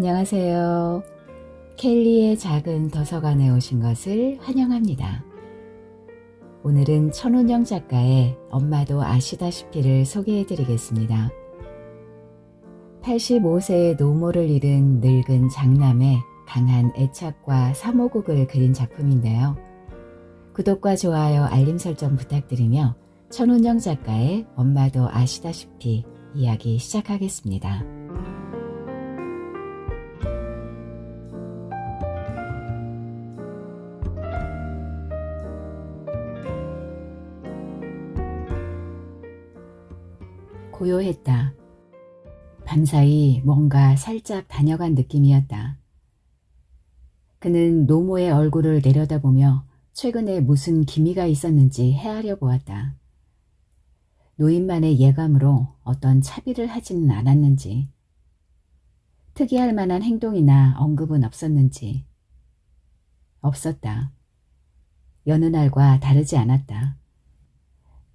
안녕하세요. 켈리의 작은 도서관에 오신 것을 환영합니다. 오늘은 천운영 작가의 엄마도 아시다시피를 소개해 드리겠습니다. 85세의 노모를 잃은 늙은 장남의 강한 애착과 사모국을 그린 작품인데요. 구독과 좋아요, 알림 설정 부탁드리며 천운영 작가의 엄마도 아시다시피 이야기 시작하겠습니다. 고요했다. 밤사이 뭔가 살짝 다녀간 느낌이었다. 그는 노모의 얼굴을 내려다보며 최근에 무슨 기미가 있었는지 헤아려 보았다. 노인만의 예감으로 어떤 차비를 하지는 않았는지, 특이할 만한 행동이나 언급은 없었는지. 없었다. 여느 날과 다르지 않았다.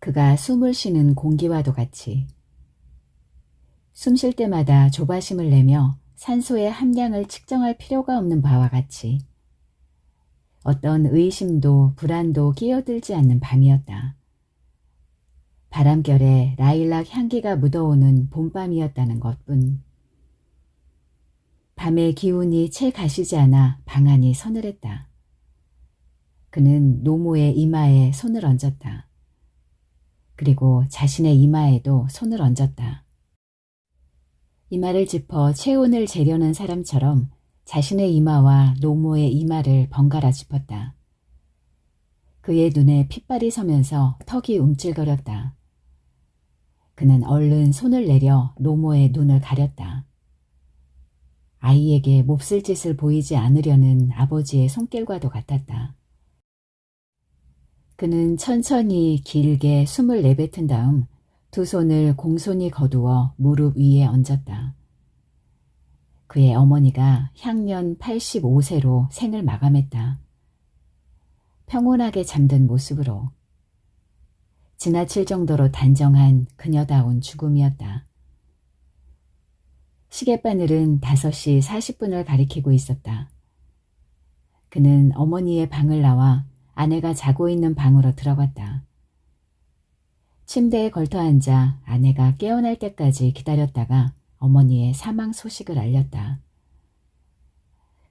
그가 숨을 쉬는 공기와도 같이. 숨 쉴 때마다 조바심을 내며 산소의 함량을 측정할 필요가 없는 바와 같이 어떤 의심도 불안도 끼어들지 않는 밤이었다. 바람결에 라일락 향기가 묻어오는 봄밤이었다는 것뿐. 밤의 기운이 채 가시지 않아 방안이 서늘했다. 그는 노모의 이마에 손을 얹었다. 그리고 자신의 이마에도 손을 얹었다. 이마를 짚어 체온을 재려는 사람처럼 자신의 이마와 노모의 이마를 번갈아 짚었다. 그의 눈에 핏발이 서면서 턱이 움찔거렸다. 그는 얼른 손을 내려 노모의 눈을 가렸다. 아이에게 몹쓸 짓을 보이지 않으려는 아버지의 손길과도 같았다. 그는 천천히 길게 숨을 내뱉은 다음 두 손을 공손히 거두어 무릎 위에 얹었다. 그의 어머니가 향년 85세로 생을 마감했다. 평온하게 잠든 모습으로. 지나칠 정도로 단정한 그녀다운 죽음이었다. 시계바늘은 5시 40분을 가리키고 있었다. 그는 어머니의 방을 나와 아내가 자고 있는 방으로 들어갔다. 침대에 걸터앉아 아내가 깨어날 때까지 기다렸다가 어머니의 사망 소식을 알렸다.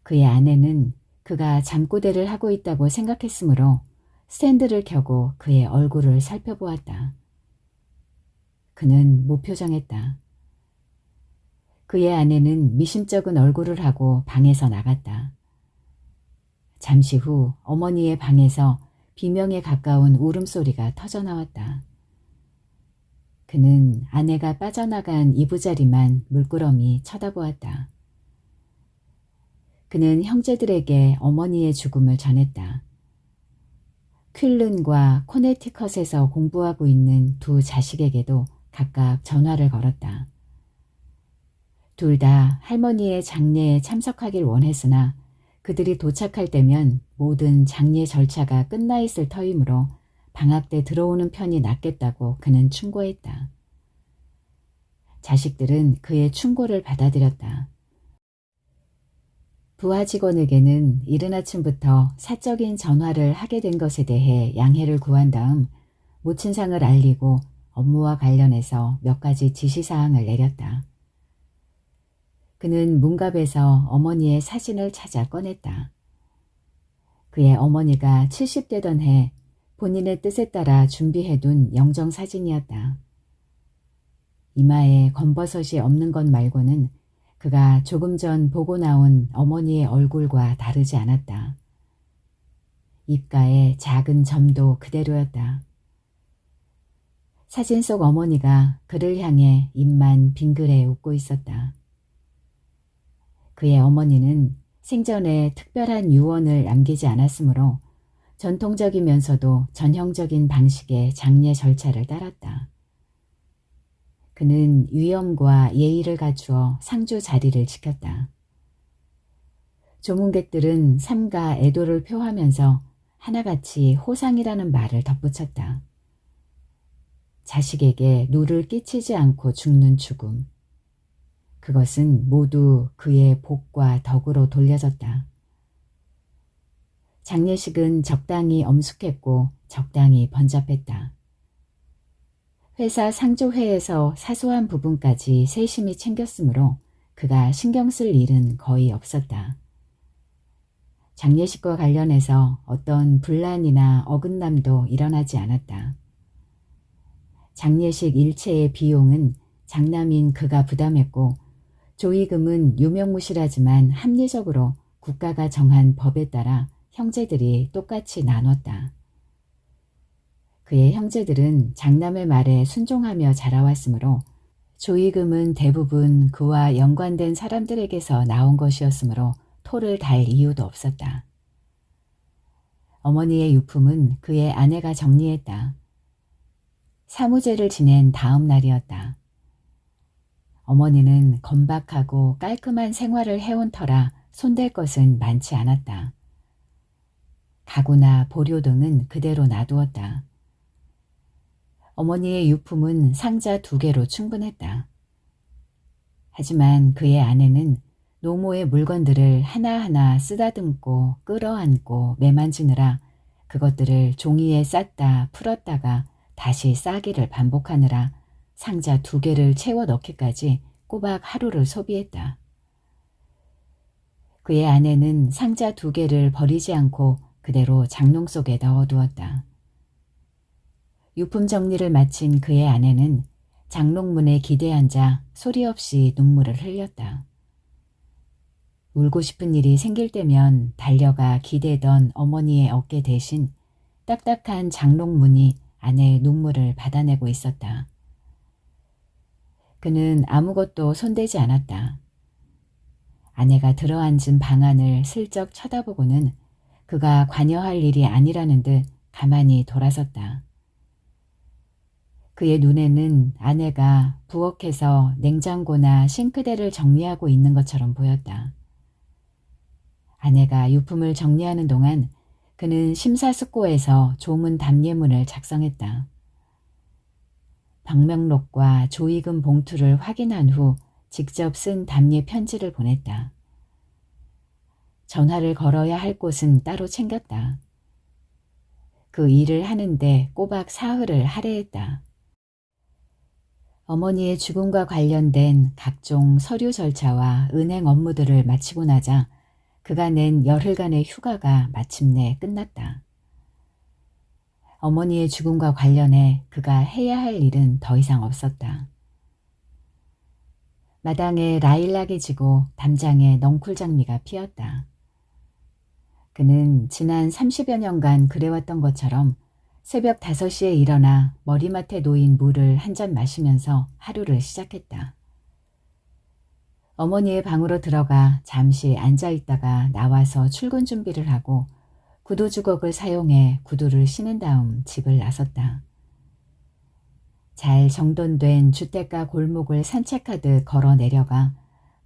그의 아내는 그가 잠꼬대를 하고 있다고 생각했으므로 스탠드를 켜고 그의 얼굴을 살펴보았다. 그는 무표정했다. 그의 아내는 미심쩍은 얼굴을 하고 방에서 나갔다. 잠시 후 어머니의 방에서 비명에 가까운 울음소리가 터져나왔다. 그는 아내가 빠져나간 이부자리만 물끄러미 쳐다보았다. 그는 형제들에게 어머니의 죽음을 전했다. 퀼른과 코네티컷에서 공부하고 있는 두 자식에게도 각각 전화를 걸었다. 둘 다 할머니의 장례에 참석하길 원했으나 그들이 도착할 때면 모든 장례 절차가 끝나 있을 터이므로 방학 때 들어오는 편이 낫겠다고 그는 충고했다. 자식들은 그의 충고를 받아들였다. 부하 직원에게는 이른 아침부터 사적인 전화를 하게 된 것에 대해 양해를 구한 다음 모친상을 알리고 업무와 관련해서 몇 가지 지시사항을 내렸다. 그는 문갑에서 어머니의 사진을 찾아 꺼냈다. 그의 어머니가 70되던 해 본인의 뜻에 따라 준비해둔 영정사진이었다. 이마에 검버섯이 없는 것 말고는 그가 조금 전 보고 나온 어머니의 얼굴과 다르지 않았다. 입가에 작은 점도 그대로였다. 사진 속 어머니가 그를 향해 입만 빙그레 웃고 있었다. 그의 어머니는 생전에 특별한 유언을 남기지 않았으므로 전통적이면서도 전형적인 방식의 장례 절차를 따랐다. 그는 위엄과 예의를 갖추어 상주 자리를 지켰다. 조문객들은 삼가 애도를 표하면서 하나같이 호상이라는 말을 덧붙였다. 자식에게 누를 끼치지 않고 죽는 죽음. 그것은 모두 그의 복과 덕으로 돌려졌다. 장례식은 적당히 엄숙했고 적당히 번잡했다. 회사 상조회에서 사소한 부분까지 세심히 챙겼으므로 그가 신경 쓸 일은 거의 없었다. 장례식과 관련해서 어떤 분란이나 어긋남도 일어나지 않았다. 장례식 일체의 비용은 장남인 그가 부담했고 조의금은 유명무실하지만 합리적으로 국가가 정한 법에 따라 형제들이 똑같이 나눴다. 그의 형제들은 장남의 말에 순종하며 자라왔으므로 조의금은 대부분 그와 연관된 사람들에게서 나온 것이었으므로 토를 달 이유도 없었다. 어머니의 유품은 그의 아내가 정리했다. 사무제를 지낸 다음 날이었다. 어머니는 건박하고 깔끔한 생활을 해온 터라 손댈 것은 많지 않았다. 가구나 보료 등은 그대로 놔두었다. 어머니의 유품은 상자 2개로 충분했다. 하지만 그의 아내는 노모의 물건들을 하나하나 쓰다듬고 끌어안고 매만지느라 그것들을 종이에 쌌다 풀었다가 다시 싸기를 반복하느라 상자 2개를 채워 넣기까지 꼬박 하루를 소비했다. 그의 아내는 상자 2개를 버리지 않고 그대로 장롱 속에 넣어두었다. 유품 정리를 마친 그의 아내는 장롱문에 기대 앉아 소리 없이 눈물을 흘렸다. 울고 싶은 일이 생길 때면 달려가 기대던 어머니의 어깨 대신 딱딱한 장롱문이 아내의 눈물을 받아내고 있었다. 그는 아무것도 손대지 않았다. 아내가 들어앉은 방 안을 슬쩍 쳐다보고는 그가 관여할 일이 아니라는 듯 가만히 돌아섰다. 그의 눈에는 아내가 부엌에서 냉장고나 싱크대를 정리하고 있는 것처럼 보였다. 아내가 유품을 정리하는 동안 그는 심사숙고해서 조문 답례문을 작성했다. 방명록과 조의금 봉투를 확인한 후 직접 쓴 답례 편지를 보냈다. 전화를 걸어야 할 곳은 따로 챙겼다. 그 일을 하는데 꼬박 사흘을 할애했다. 어머니의 죽음과 관련된 각종 서류 절차와 은행 업무들을 마치고 나자 그가 낸 열흘간의 휴가가 마침내 끝났다. 어머니의 죽음과 관련해 그가 해야 할 일은 더 이상 없었다. 마당에 라일락이 지고 담장에 넝쿨장미가 피었다. 그는 지난 30여 년간 그래왔던 것처럼 새벽 5시에 일어나 머리맡에 놓인 물을 한 잔 마시면서 하루를 시작했다. 어머니의 방으로 들어가 잠시 앉아있다가 나와서 출근 준비를 하고 구두 주걱을 사용해 구두를 신은 다음 집을 나섰다. 잘 정돈된 주택가 골목을 산책하듯 걸어 내려가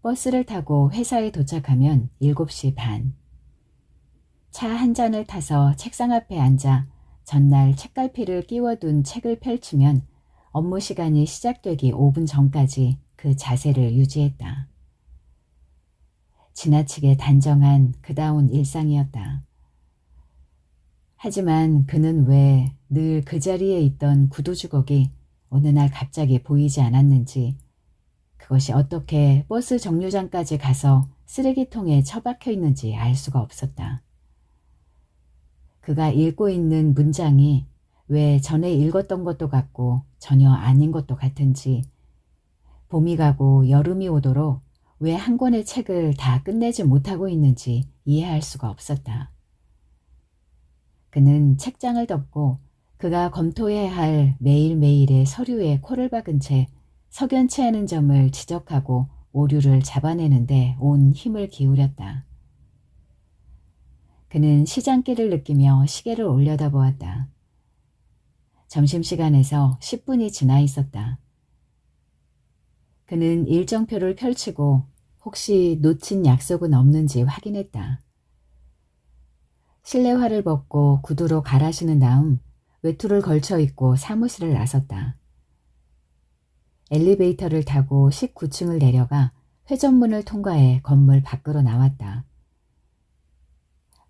버스를 타고 회사에 도착하면 7시 반. 차 한 잔을 타서 책상 앞에 앉아 전날 책갈피를 끼워둔 책을 펼치면 업무 시간이 시작되기 5분 전까지 그 자세를 유지했다. 지나치게 단정한 그다운 일상이었다. 하지만 그는 왜 늘 그 자리에 있던 구두 주걱이 어느 날 갑자기 보이지 않았는지, 그것이 어떻게 버스 정류장까지 가서 쓰레기통에 처박혀 있는지 알 수가 없었다. 그가 읽고 있는 문장이 왜 전에 읽었던 것도 같고 전혀 아닌 것도 같은지, 봄이 가고 여름이 오도록 왜 한 권의 책을 다 끝내지 못하고 있는지 이해할 수가 없었다. 그는 책장을 덮고 그가 검토해야 할 매일매일의 서류에 코를 박은 채 석연치 않은 점을 지적하고 오류를 잡아내는데 온 힘을 기울였다. 그는 시장길을 느끼며 시계를 올려다보았다. 점심시간에서 10분이 지나 있었다. 그는 일정표를 펼치고 혹시 놓친 약속은 없는지 확인했다. 실내화를 벗고 구두로 갈아 신은 다음 외투를 걸쳐 입고 사무실을 나섰다. 엘리베이터를 타고 19층을 내려가 회전문을 통과해 건물 밖으로 나왔다.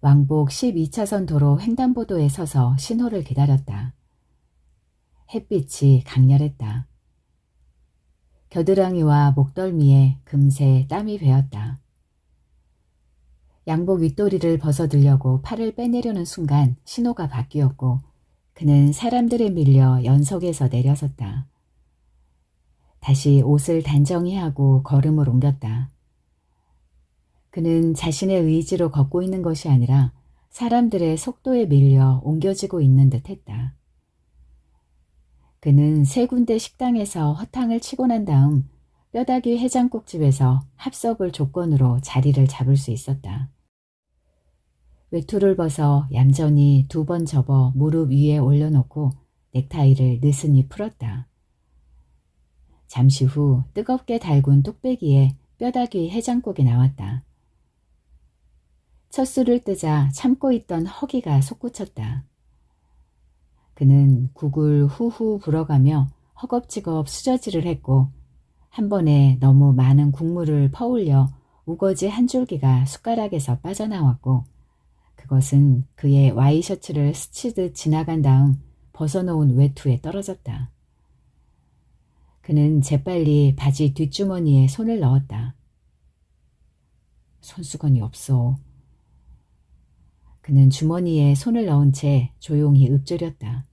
왕복 12차선 도로 횡단보도에 서서 신호를 기다렸다. 햇빛이 강렬했다. 겨드랑이와 목덜미에 금세 땀이 배었다. 양복 윗도리를 벗어들려고 팔을 빼내려는 순간 신호가 바뀌었고 그는 사람들에 밀려 연석에서 내려섰다. 다시 옷을 단정히 하고 걸음을 옮겼다. 그는 자신의 의지로 걷고 있는 것이 아니라 사람들의 속도에 밀려 옮겨지고 있는 듯 했다. 그는 세 군데 식당에서 허탕을 치고 난 다음 뼈다귀 해장국집에서 합석을 조건으로 자리를 잡을 수 있었다. 외투를 벗어 얌전히 2번 접어 무릎 위에 올려놓고 넥타이를 느슨히 풀었다. 잠시 후 뜨겁게 달군 뚝배기에 뼈다귀 해장국이 나왔다. 첫 술을 뜨자 참고 있던 허기가 솟구쳤다. 그는 국을 후후 불어가며 허겁지겁 수저질을 했고 한 번에 너무 많은 국물을 퍼올려 우거지 한 줄기가 숟가락에서 빠져나왔고 그것은 그의 와이셔츠를 스치듯 지나간 다음 벗어놓은 외투에 떨어졌다. 그는 재빨리 바지 뒷주머니에 손을 넣었다. 손수건이 없어. 그는 주머니에 손을 넣은 채 조용히 읊조렸다.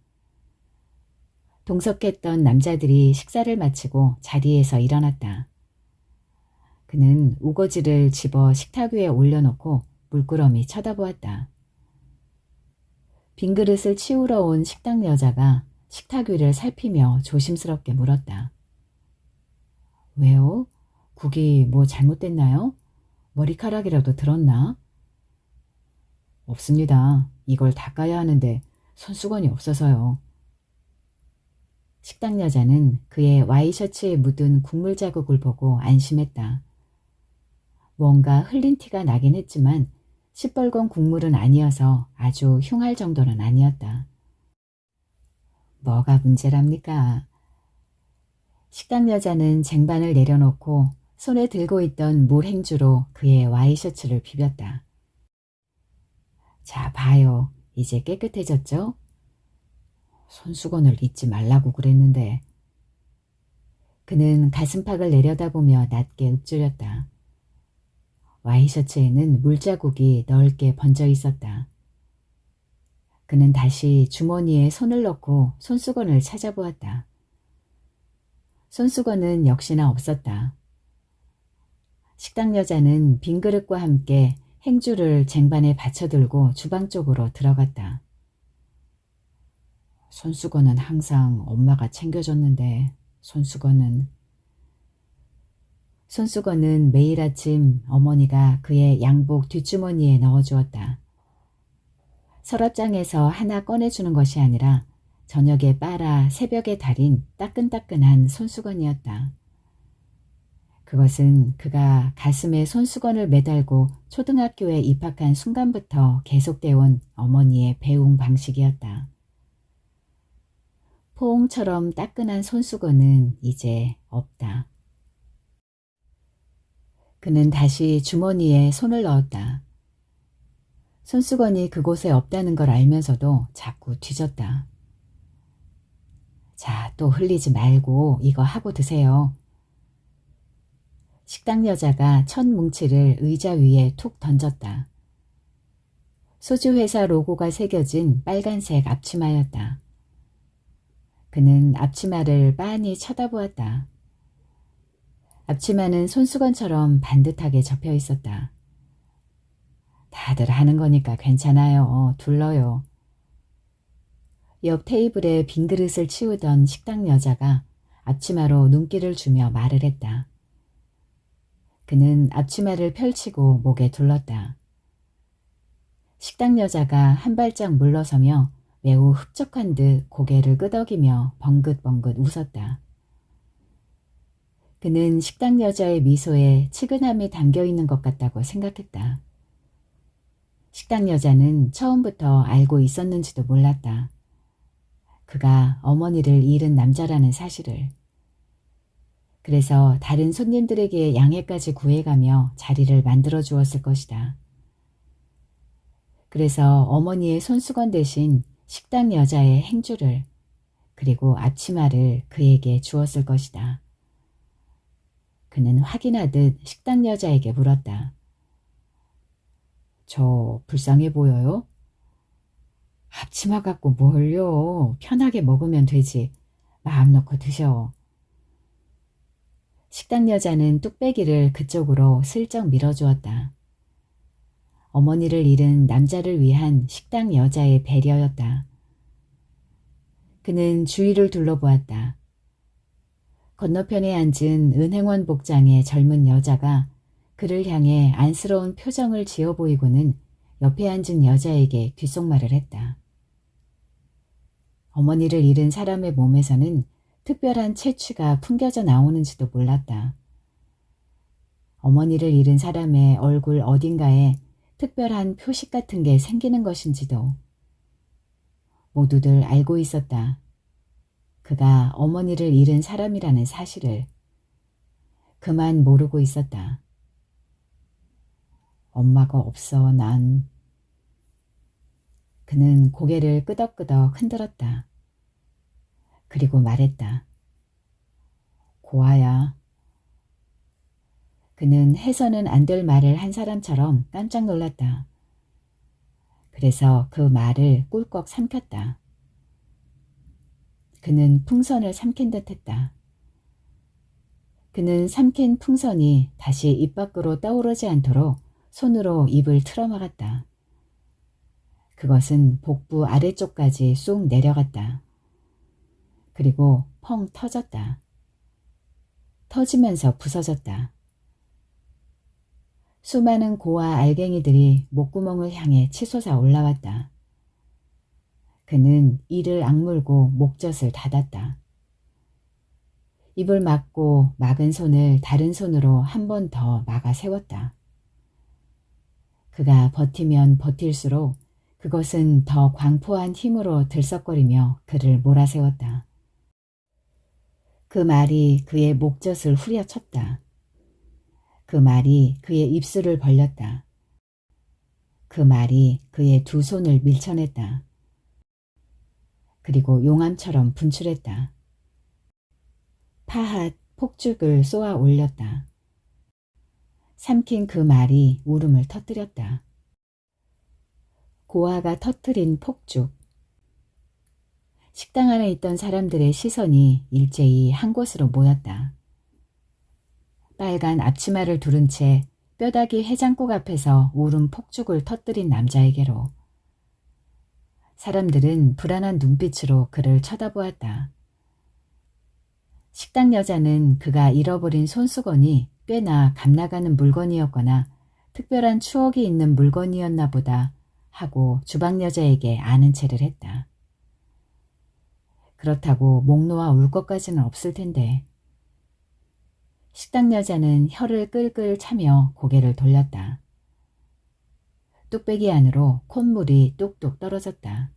동석했던 남자들이 식사를 마치고 자리에서 일어났다. 그는 우거지를 집어 식탁 위에 올려놓고 물끄러미 쳐다보았다. 빈 그릇을 치우러 온 식당 여자가 식탁 위를 살피며 조심스럽게 물었다. 왜요? 국이 뭐 잘못됐나요? 머리카락이라도 들었나? 없습니다. 이걸 닦아야 하는데 손수건이 없어서요. 식당 여자는 그의 와이셔츠에 묻은 국물 자국을 보고 안심했다. 뭔가 흘린 티가 나긴 했지만 시뻘건 국물은 아니어서 아주 흉할 정도는 아니었다. 뭐가 문제랍니까? 식당 여자는 쟁반을 내려놓고 손에 들고 있던 물행주로 그의 와이셔츠를 비볐다. 자, 봐요. 이제 깨끗해졌죠? 손수건을 잊지 말라고 그랬는데. 그는 가슴팍을 내려다보며 낮게 읊조렸다. 와이셔츠에는 물자국이 넓게 번져 있었다. 그는 다시 주머니에 손을 넣고 손수건을 찾아보았다. 손수건은 역시나 없었다. 식당 여자는 빈 그릇과 함께 행주를 쟁반에 받쳐들고 주방 쪽으로 들어갔다. 손수건은 항상 엄마가 챙겨줬는데 손수건은 매일 아침 어머니가 그의 양복 뒷주머니에 넣어주었다. 서랍장에서 하나 꺼내주는 것이 아니라 저녁에 빨아 새벽에 달인 따끈따끈한 손수건이었다. 그것은 그가 가슴에 손수건을 매달고 초등학교에 입학한 순간부터 계속되어 온 어머니의 배웅 방식이었다. 포옹처럼 따끈한 손수건은 이제 없다. 그는 다시 주머니에 손을 넣었다. 손수건이 그곳에 없다는 걸 알면서도 자꾸 뒤졌다. 자, 또 흘리지 말고 이거 하고 드세요. 식당 여자가 첫 뭉치를 의자 위에 툭 던졌다. 소주회사 로고가 새겨진 빨간색 앞치마였다. 그는 앞치마를 빤히 쳐다보았다. 앞치마는 손수건처럼 반듯하게 접혀 있었다. 다들 하는 거니까 괜찮아요. 둘러요. 옆 테이블에 빈 그릇을 치우던 식당 여자가 앞치마로 눈길을 주며 말을 했다. 그는 앞치마를 펼치고 목에 둘렀다. 식당 여자가 한 발짝 물러서며 매우 흡족한 듯 고개를 끄덕이며 벙긋벙긋 웃었다. 그는 식당 여자의 미소에 치근함이 담겨있는 것 같다고 생각했다. 식당 여자는 처음부터 알고 있었는지도 몰랐다. 그가 어머니를 잃은 남자라는 사실을. 그래서 다른 손님들에게 양해까지 구해가며 자리를 만들어 주었을 것이다. 그래서 어머니의 손수건 대신 식당 여자의 행주를 그리고 앞치마를 그에게 주었을 것이다. 그는 확인하듯 식당 여자에게 물었다. 저 불쌍해 보여요? 앞치마 갖고 뭘요? 편하게 먹으면 되지. 마음 놓고 드셔. 식당 여자는 뚝배기를 그쪽으로 슬쩍 밀어주었다. 어머니를 잃은 남자를 위한 식당 여자의 배려였다. 그는 주위를 둘러보았다. 건너편에 앉은 은행원 복장의 젊은 여자가 그를 향해 안쓰러운 표정을 지어 보이고는 옆에 앉은 여자에게 귓속말을 했다. 어머니를 잃은 사람의 몸에서는 특별한 채취가 풍겨져 나오는지도 몰랐다. 어머니를 잃은 사람의 얼굴 어딘가에 특별한 표식 같은 게 생기는 것인지도. 모두들 알고 있었다. 그가 어머니를 잃은 사람이라는 사실을. 그만 모르고 있었다. 엄마가 없어, 난. 그는 고개를 끄덕끄덕 흔들었다. 그리고 말했다. 고아야. 그는 해서는 안 될 말을 한 사람처럼 깜짝 놀랐다. 그래서 그 말을 꿀꺽 삼켰다. 그는 풍선을 삼킨 듯 했다. 그는 삼킨 풍선이 다시 입 밖으로 떠오르지 않도록 손으로 입을 틀어막았다. 그것은 복부 아래쪽까지 쑥 내려갔다. 그리고 펑 터졌다. 터지면서 부서졌다. 수많은 고와 알갱이들이 목구멍을 향해 치솟아 올라왔다. 그는 이를 악물고 목젖을 닫았다. 입을 막고 막은 손을 다른 손으로 한 번 더 막아 세웠다. 그가 버티면 버틸수록 그것은 더 광포한 힘으로 들썩거리며 그를 몰아세웠다. 그 말이 그의 목젖을 후려쳤다. 그 말이 그의 입술을 벌렸다. 그 말이 그의 두 손을 밀쳐냈다. 그리고 용암처럼 분출했다. 파핫 폭죽을 쏘아 올렸다. 삼킨 그 말이 울음을 터뜨렸다. 고아가 터뜨린 폭죽. 식당 안에 있던 사람들의 시선이 일제히 한 곳으로 모였다. 빨간 앞치마를 두른 채 뼈다귀 해장국 앞에서 울음 폭죽을 터뜨린 남자에게로. 사람들은 불안한 눈빛으로 그를 쳐다보았다. 식당 여자는 그가 잃어버린 손수건이 꽤나 값나가는 물건이었거나 특별한 추억이 있는 물건이었나 보다 하고 주방 여자에게 아는 체를 했다. 그렇다고 목 놓아 울 것까지는 없을 텐데. 식당 여자는 혀를 끌끌 차며 고개를 돌렸다. 뚝배기 안으로 콧물이 뚝뚝 떨어졌다.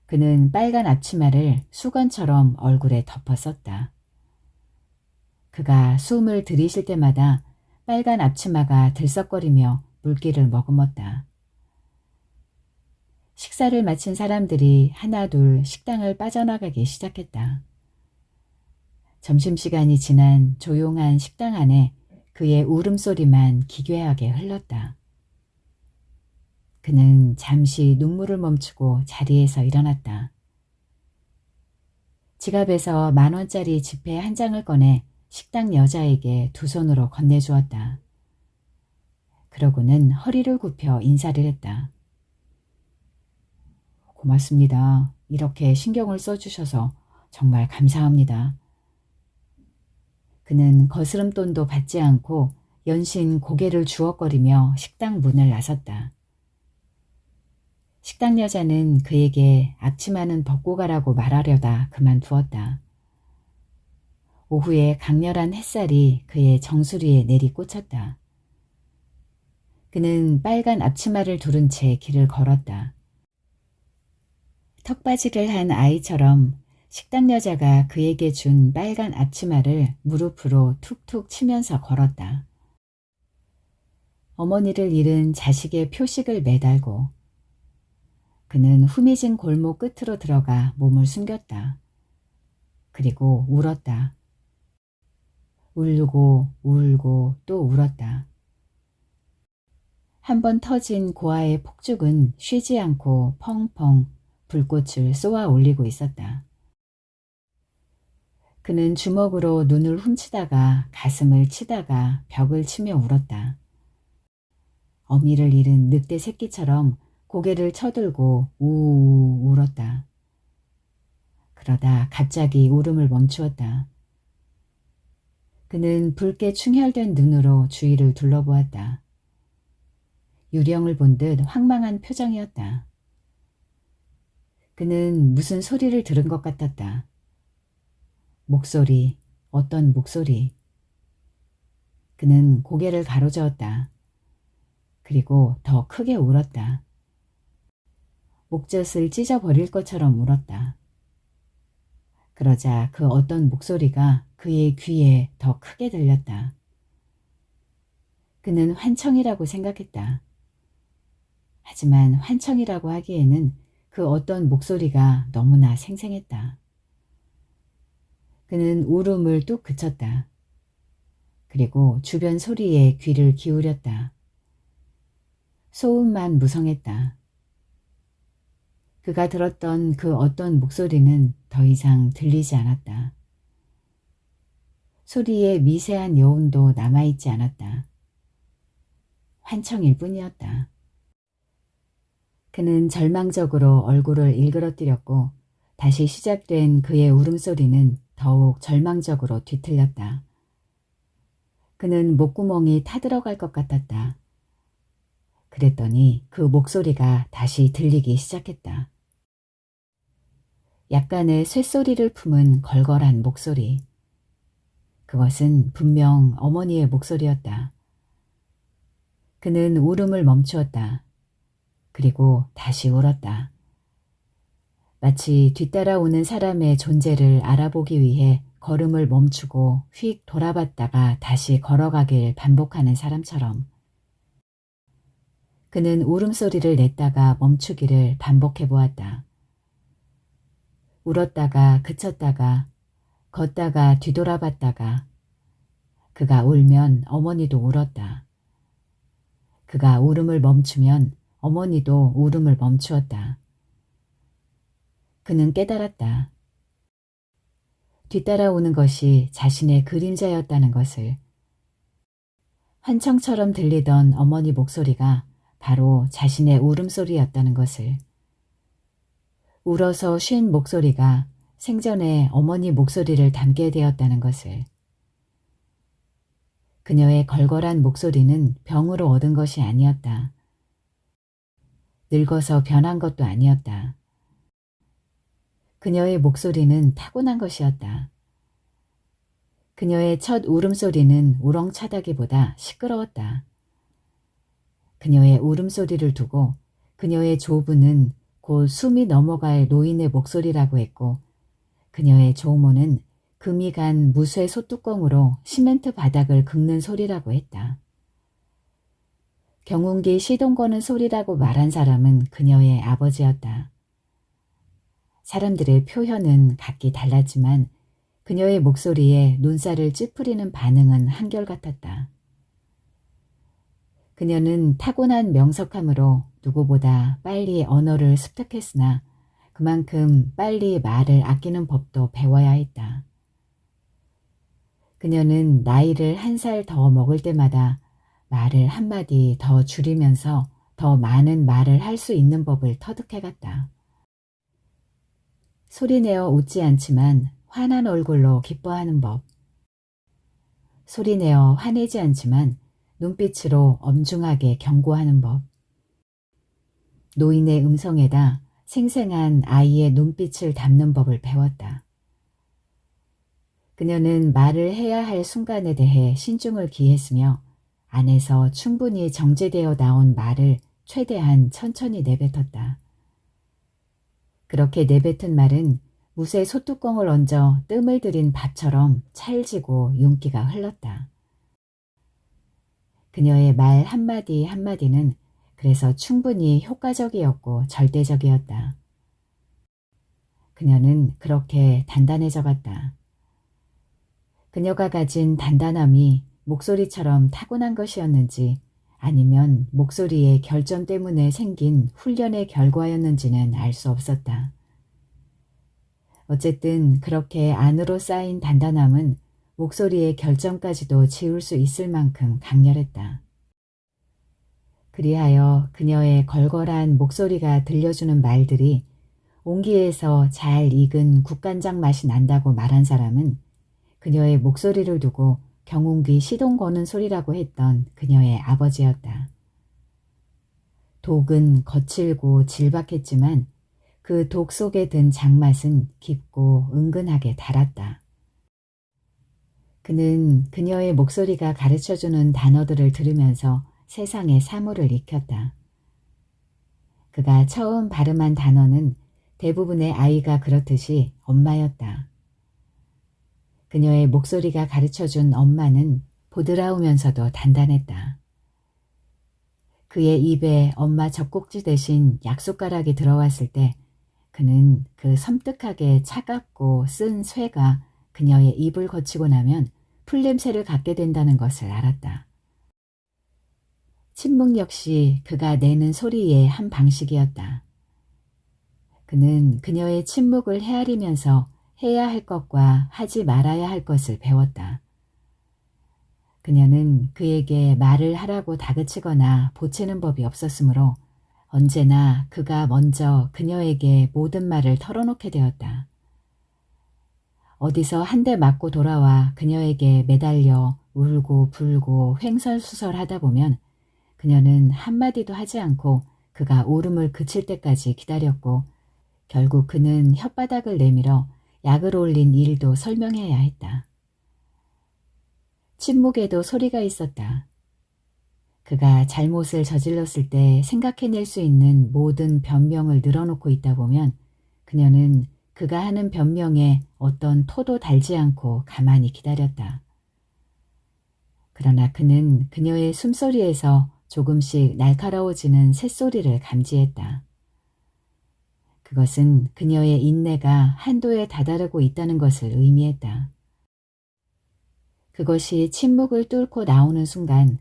그는 빨간 앞치마를 수건처럼 얼굴에 덮어 썼다. 그가 숨을 들이쉴 때마다 빨간 앞치마가 들썩거리며 물기를 머금었다. 식사를 마친 사람들이 하나둘 식당을 빠져나가기 시작했다. 점심시간이 지난 조용한 식당 안에 그의 울음소리만 기괴하게 흘렀다. 그는 잠시 눈물을 멈추고 자리에서 일어났다. 지갑에서 10,000원짜리 지폐 한 장을 꺼내 식당 여자에게 두 손으로 건네주었다. 그러고는 허리를 굽혀 인사를 했다. 고맙습니다. 이렇게 신경을 써주셔서 정말 감사합니다. 그는 거스름돈도 받지 않고 연신 고개를 주걱거리며 식당 문을 나섰다. 식당 여자는 그에게 앞치마는 벗고 가라고 말하려다 그만두었다. 오후에 강렬한 햇살이 그의 정수리에 내리꽂혔다. 그는 빨간 앞치마를 두른 채 길을 걸었다. 턱받이를 한 아이처럼 식당 여자가 그에게 준 빨간 앞치마를 무릎으로 툭툭 치면서 걸었다. 어머니를 잃은 자식의 표식을 매달고 그는 후미진 골목 끝으로 들어가 몸을 숨겼다. 그리고 울었다. 울고 울고 또 울었다. 한 번 터진 고아의 폭죽은 쉬지 않고 펑펑 불꽃을 쏘아 올리고 있었다. 그는 주먹으로 눈을 훔치다가 가슴을 치다가 벽을 치며 울었다. 어미를 잃은 늑대 새끼처럼 고개를 쳐들고 우우 울었다. 그러다 갑자기 울음을 멈추었다. 그는 붉게 충혈된 눈으로 주위를 둘러보았다. 유령을 본 듯 황망한 표정이었다. 그는 무슨 소리를 들은 것 같았다. 목소리, 어떤 목소리. 그는 고개를 가로저었다. 그리고 더 크게 울었다. 목젖을 찢어버릴 것처럼 울었다. 그러자 그 어떤 목소리가 그의 귀에 더 크게 들렸다. 그는 환청이라고 생각했다. 하지만 환청이라고 하기에는 그 어떤 목소리가 너무나 생생했다. 그는 울음을 뚝 그쳤다. 그리고 주변 소리에 귀를 기울였다. 소음만 무성했다. 그가 들었던 그 어떤 목소리는 더 이상 들리지 않았다. 소리에 미세한 여운도 남아있지 않았다. 환청일 뿐이었다. 그는 절망적으로 얼굴을 일그러뜨렸고 다시 시작된 그의 울음소리는 더욱 절망적으로 뒤틀렸다. 그는 목구멍이 타들어갈 것 같았다. 그랬더니 그 목소리가 다시 들리기 시작했다. 약간의 쇳소리를 품은 걸걸한 목소리. 그것은 분명 어머니의 목소리였다. 그는 울음을 멈추었다. 그리고 다시 울었다. 마치 뒤따라오는 사람의 존재를 알아보기 위해 걸음을 멈추고 휙 돌아봤다가 다시 걸어가길 반복하는 사람처럼. 그는 울음소리를 냈다가 멈추기를 반복해 보았다. 울었다가 그쳤다가 걷다가 뒤돌아봤다가 그가 울면 어머니도 울었다. 그가 울음을 멈추면 어머니도 울음을 멈추었다. 그는 깨달았다. 뒤따라오는 것이 자신의 그림자였다는 것을. 환청처럼 들리던 어머니 목소리가 바로 자신의 울음소리였다는 것을. 울어서 쉰 목소리가 생전에 어머니 목소리를 담게 되었다는 것을. 그녀의 걸걸한 목소리는 병으로 얻은 것이 아니었다. 늙어서 변한 것도 아니었다. 그녀의 목소리는 타고난 것이었다. 그녀의 첫 울음소리는 우렁차다기보다 시끄러웠다. 그녀의 울음소리를 두고 그녀의 조부는 곧 숨이 넘어갈 노인의 목소리라고 했고 그녀의 조모는 금이 간 무쇠 소뚜껑으로 시멘트 바닥을 긁는 소리라고 했다. 경운기 시동 거는 소리라고 말한 사람은 그녀의 아버지였다. 사람들의 표현은 각기 달랐지만 그녀의 목소리에 눈살을 찌푸리는 반응은 한결같았다. 그녀는 타고난 명석함으로 누구보다 빨리 언어를 습득했으나 그만큼 빨리 말을 아끼는 법도 배워야 했다. 그녀는 나이를 한 살 더 먹을 때마다 말을 한마디 더 줄이면서 더 많은 말을 할 수 있는 법을 터득해갔다. 소리내어 웃지 않지만 환한 얼굴로 기뻐하는 법. 소리내어 화내지 않지만 눈빛으로 엄중하게 경고하는 법. 노인의 음성에다 생생한 아이의 눈빛을 담는 법을 배웠다. 그녀는 말을 해야 할 순간에 대해 신중을 기했으며 안에서 충분히 정제되어 나온 말을 최대한 천천히 내뱉었다. 그렇게 내뱉은 말은 못에 소뚜껑을 얹어 뜸을 들인 밥처럼 찰지고 윤기가 흘렀다. 그녀의 말 한마디 한마디는 그래서 충분히 효과적이었고 절대적이었다. 그녀는 그렇게 단단해져 갔다. 그녀가 가진 단단함이 목소리처럼 타고난 것이었는지 아니면 목소리의 결점 때문에 생긴 훈련의 결과였는지는 알 수 없었다. 어쨌든 그렇게 안으로 쌓인 단단함은 목소리의 결점까지도 지울 수 있을 만큼 강렬했다. 그리하여 그녀의 걸걸한 목소리가 들려주는 말들이 온기에서 잘 익은 국간장 맛이 난다고 말한 사람은 그녀의 목소리를 두고 경운기 시동 거는 소리라고 했던 그녀의 아버지였다. 독은 거칠고 질박했지만 그 독 속에 든 장맛은 깊고 은근하게 달았다. 그는 그녀의 목소리가 가르쳐주는 단어들을 들으면서 세상의 사물을 익혔다. 그가 처음 발음한 단어는 대부분의 아이가 그렇듯이 엄마였다. 그녀의 목소리가 가르쳐준 엄마는 보드라우면서도 단단했다. 그의 입에 엄마 젖꼭지 대신 약숟가락이 들어왔을 때 그는 그 섬뜩하게 차갑고 쓴 쇠가 그녀의 입을 거치고 나면 풀냄새를 갖게 된다는 것을 알았다. 침묵 역시 그가 내는 소리의 한 방식이었다. 그는 그녀의 침묵을 헤아리면서 해야 할 것과 하지 말아야 할 것을 배웠다. 그녀는 그에게 말을 하라고 다그치거나 보채는 법이 없었으므로 언제나 그가 먼저 그녀에게 모든 말을 털어놓게 되었다. 어디서 한 대 맞고 돌아와 그녀에게 매달려 울고 불고 횡설수설하다 보면 그녀는 한마디도 하지 않고 그가 울음을 그칠 때까지 기다렸고 결국 그는 혓바닥을 내밀어 약을 올린 일도 설명해야 했다. 침묵에도 소리가 있었다. 그가 잘못을 저질렀을 때 생각해낼 수 있는 모든 변명을 늘어놓고 있다 보면 그녀는 그가 하는 변명에 어떤 토도 달지 않고 가만히 기다렸다. 그러나 그는 그녀의 숨소리에서 조금씩 날카로워지는 새소리를 감지했다. 그것은 그녀의 인내가 한도에 다다르고 있다는 것을 의미했다. 그것이 침묵을 뚫고 나오는 순간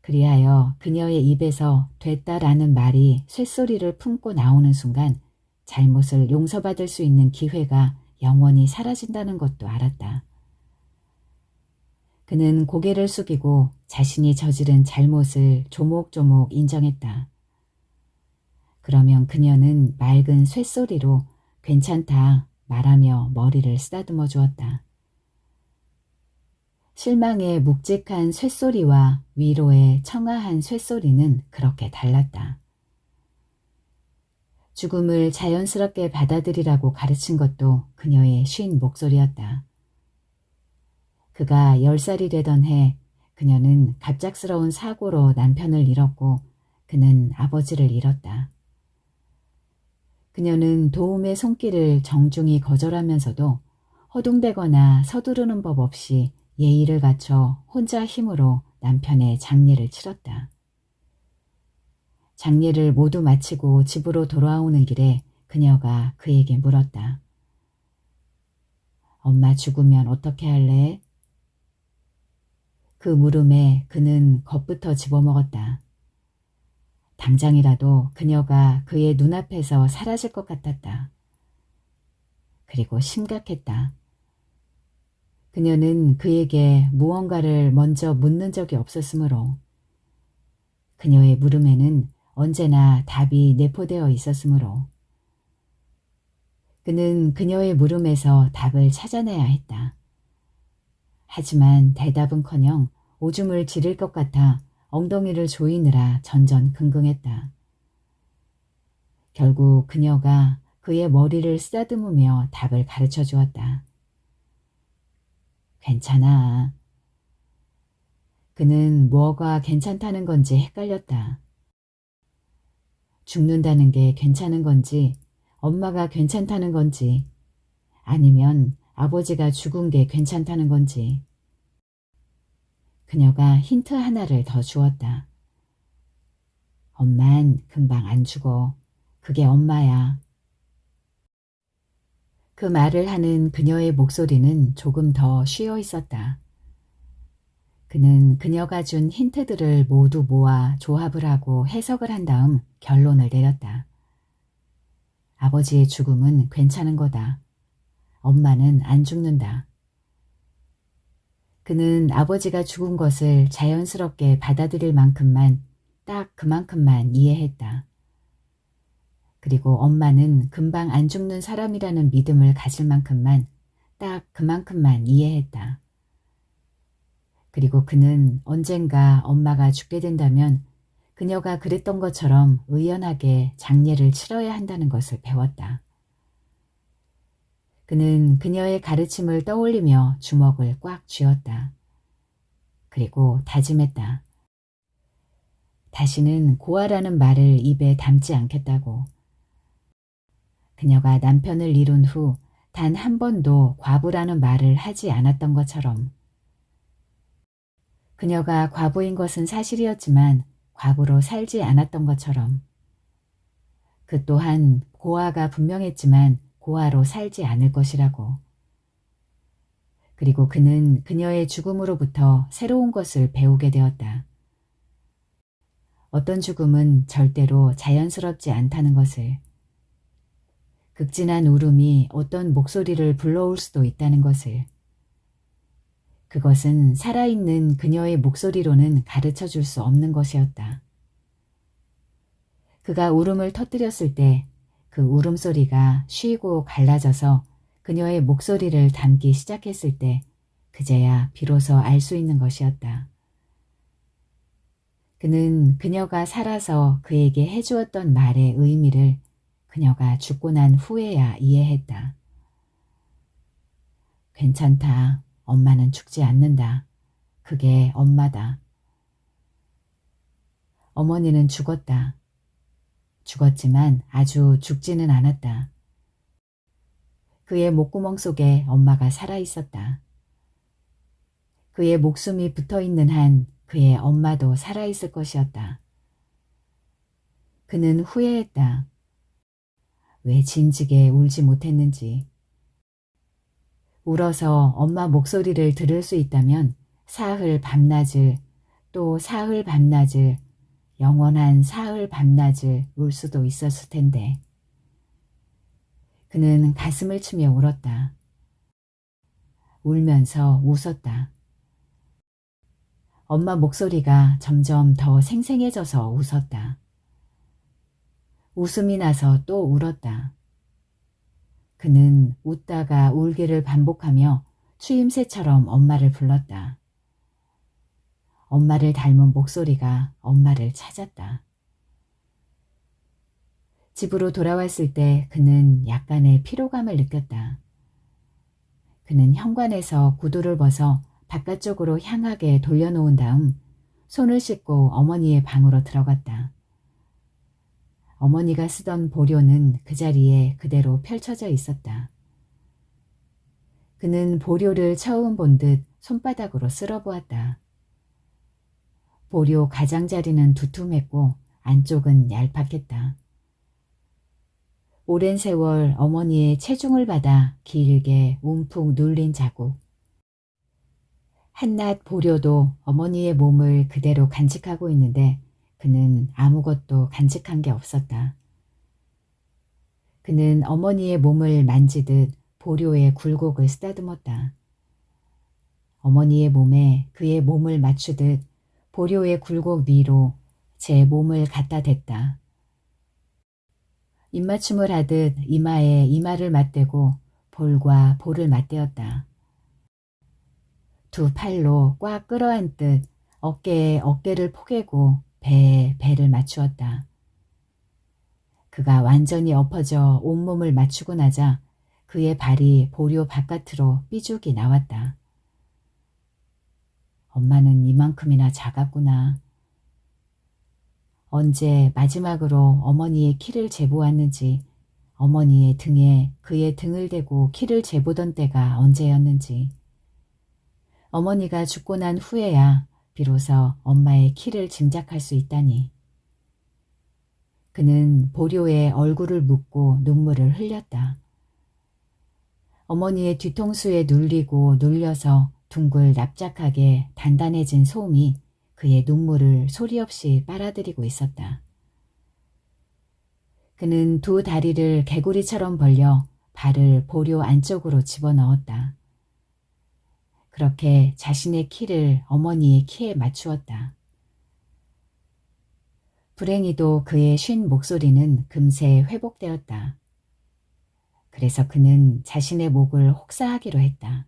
그리하여 그녀의 입에서 됐다라는 말이 쇳소리를 품고 나오는 순간 잘못을 용서받을 수 있는 기회가 영원히 사라진다는 것도 알았다. 그는 고개를 숙이고 자신이 저지른 잘못을 조목조목 인정했다. 그러면 그녀는 맑은 쇳소리로 괜찮다 말하며 머리를 쓰다듬어 주었다. 실망의 묵직한 쇳소리와 위로의 청아한 쇳소리는 그렇게 달랐다. 죽음을 자연스럽게 받아들이라고 가르친 것도 그녀의 쉰 목소리였다. 그가 10살이 되던 해 그녀는 갑작스러운 사고로 남편을 잃었고 그는 아버지를 잃었다. 그녀는 도움의 손길을 정중히 거절하면서도 허둥대거나 서두르는 법 없이 예의를 갖춰 혼자 힘으로 남편의 장례를 치렀다. 장례를 모두 마치고 집으로 돌아오는 길에 그녀가 그에게 물었다. 엄마 죽으면 어떻게 할래? 그 물음에 그는 겁부터 집어먹었다. 당장이라도 그녀가 그의 눈앞에서 사라질 것 같았다. 그리고 심각했다. 그녀는 그에게 무언가를 먼저 묻는 적이 없었으므로 그녀의 물음에는 언제나 답이 내포되어 있었으므로 그는 그녀의 물음에서 답을 찾아내야 했다. 하지만 대답은커녕 오줌을 지를 것 같아 엉덩이를 조이느라 전전긍긍했다. 결국 그녀가 그의 머리를 쓰다듬으며 답을 가르쳐 주었다. 괜찮아. 그는 뭐가 괜찮다는 건지 헷갈렸다. 죽는다는 게 괜찮은 건지 엄마가 괜찮다는 건지 아니면 아버지가 죽은 게 괜찮다는 건지. 그녀가 힌트 하나를 더 주었다. 엄만 금방 안 죽어. 그게 엄마야. 그 말을 하는 그녀의 목소리는 조금 더 쉬어 있었다. 그는 그녀가 준 힌트들을 모두 모아 조합을 하고 해석을 한 다음 결론을 내렸다. 아버지의 죽음은 괜찮은 거다. 엄마는 안 죽는다. 그는 아버지가 죽은 것을 자연스럽게 받아들일 만큼만, 딱 그만큼만 이해했다. 그리고 엄마는 금방 안 죽는 사람이라는 믿음을 가질 만큼만, 딱 그만큼만 이해했다. 그리고 그는 언젠가 엄마가 죽게 된다면 그녀가 그랬던 것처럼 의연하게 장례를 치러야 한다는 것을 배웠다. 그는 그녀의 가르침을 떠올리며 주먹을 꽉 쥐었다. 그리고 다짐했다. 다시는 고아라는 말을 입에 담지 않겠다고. 그녀가 남편을 잃은 후 단 한 번도 과부라는 말을 하지 않았던 것처럼. 그녀가 과부인 것은 사실이었지만 과부로 살지 않았던 것처럼. 그 또한 고아가 분명했지만 고아로 살지 않을 것이라고. 그리고 그는 그녀의 죽음으로부터 새로운 것을 배우게 되었다. 어떤 죽음은 절대로 자연스럽지 않다는 것을. 극진한 울음이 어떤 목소리를 불러올 수도 있다는 것을. 그것은 살아있는 그녀의 목소리로는 가르쳐 줄 수 없는 것이었다. 그가 울음을 터뜨렸을 때 그 울음소리가 쉬고 갈라져서 그녀의 목소리를 담기 시작했을 때 그제야 비로소 알 수 있는 것이었다. 그는 그녀가 살아서 그에게 해주었던 말의 의미를 그녀가 죽고 난 후에야 이해했다. 괜찮다. 엄마는 죽지 않는다. 그게 엄마다. 어머니는 죽었다. 죽었지만 아주 죽지는 않았다. 그의 목구멍 속에 엄마가 살아있었다. 그의 목숨이 붙어있는 한 그의 엄마도 살아있을 것이었다. 그는 후회했다. 왜 진지게 울지 못했는지. 울어서 엄마 목소리를 들을 수 있다면 사흘 밤낮을, 또 사흘 밤낮을, 영원한 사흘 밤낮을 울 수도 있었을 텐데. 그는 가슴을 치며 울었다. 울면서 웃었다. 엄마 목소리가 점점 더 생생해져서 웃었다. 웃음이 나서 또 울었다. 그는 웃다가 울기를 반복하며 추임새처럼 엄마를 불렀다. 엄마를 닮은 목소리가 엄마를 찾았다. 집으로 돌아왔을 때 그는 약간의 피로감을 느꼈다. 그는 현관에서 구두를 벗어 바깥쪽으로 향하게 돌려놓은 다음 손을 씻고 어머니의 방으로 들어갔다. 어머니가 쓰던 보료는 그 자리에 그대로 펼쳐져 있었다. 그는 보료를 처음 본 듯 손바닥으로 쓸어보았다. 보료 가장자리는 두툼했고 안쪽은 얄팍했다. 오랜 세월 어머니의 체중을 받아 길게 움푹 눌린 자국. 한낱 보료도 어머니의 몸을 그대로 간직하고 있는데 그는 아무것도 간직한 게 없었다. 그는 어머니의 몸을 만지듯 보료의 굴곡을 쓰다듬었다. 어머니의 몸에 그의 몸을 맞추듯 보료의 굴곡 위로 제 몸을 갖다 댔다. 입맞춤을 하듯 이마에 이마를 맞대고 볼과 볼을 맞대었다. 두 팔로 꽉 끌어안듯 어깨에 어깨를 포개고 배에 배를 맞추었다. 그가 완전히 엎어져 온몸을 맞추고 나자 그의 발이 보료 바깥으로 삐죽이 나왔다. 엄마는 이만큼이나 작았구나. 언제 마지막으로 어머니의 키를 재보았는지 어머니의 등에 그의 등을 대고 키를 재보던 때가 언제였는지. 어머니가 죽고 난 후에야 비로소 엄마의 키를 짐작할 수 있다니. 그는 보료에 얼굴을 묻고 눈물을 흘렸다. 어머니의 뒤통수에 눌리고 눌려서 둥글 납작하게 단단해진 솜이 그의 눈물을 소리 없이 빨아들이고 있었다. 그는 두 다리를 개구리처럼 벌려 발을 보료 안쪽으로 집어넣었다. 그렇게 자신의 키를 어머니의 키에 맞추었다. 불행히도 그의 쉰 목소리는 금세 회복되었다. 그래서 그는 자신의 목을 혹사하기로 했다.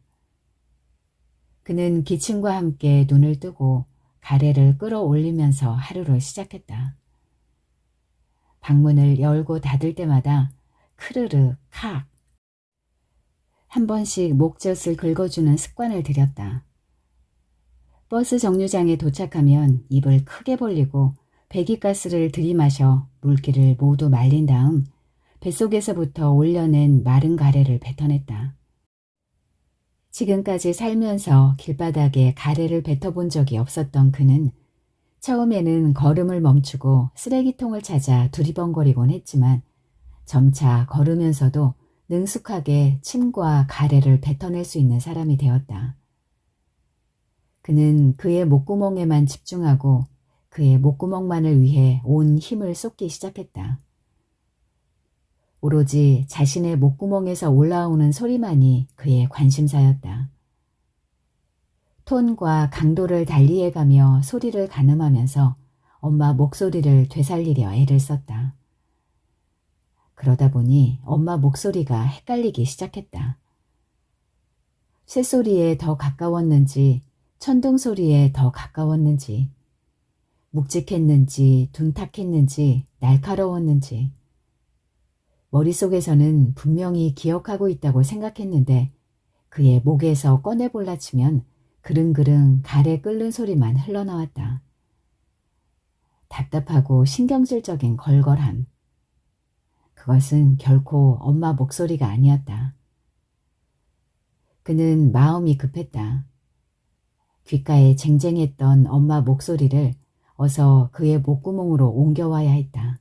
그는 기침과 함께 눈을 뜨고 가래를 끌어올리면서 하루를 시작했다. 방문을 열고 닫을 때마다 크르르 칵 한 번씩 목젖을 긁어주는 습관을 들였다. 버스 정류장에 도착하면 입을 크게 벌리고 배기가스를 들이마셔 물기를 모두 말린 다음 뱃속에서부터 올려낸 마른 가래를 뱉어냈다. 지금까지 살면서 길바닥에 가래를 뱉어본 적이 없었던 그는 처음에는 걸음을 멈추고 쓰레기통을 찾아 두리번거리곤 했지만 점차 걸으면서도 능숙하게 침과 가래를 뱉어낼 수 있는 사람이 되었다. 그는 그의 목구멍에만 집중하고 그의 목구멍만을 위해 온 힘을 쏟기 시작했다. 오로지 자신의 목구멍에서 올라오는 소리만이 그의 관심사였다. 톤과 강도를 달리해가며 소리를 가늠하면서 엄마 목소리를 되살리려 애를 썼다. 그러다 보니 엄마 목소리가 헷갈리기 시작했다. 쇳소리에 더 가까웠는지 천둥소리에 더 가까웠는지 묵직했는지 둔탁했는지 날카로웠는지 머릿속에서는 분명히 기억하고 있다고 생각했는데 그의 목에서 꺼내볼라 치면 그릉그릉 가래 끓는 소리만 흘러나왔다. 답답하고 신경질적인 걸걸함. 그것은 결코 엄마 목소리가 아니었다. 그는 마음이 급했다. 귓가에 쟁쟁했던 엄마 목소리를 어서 그의 목구멍으로 옮겨와야 했다.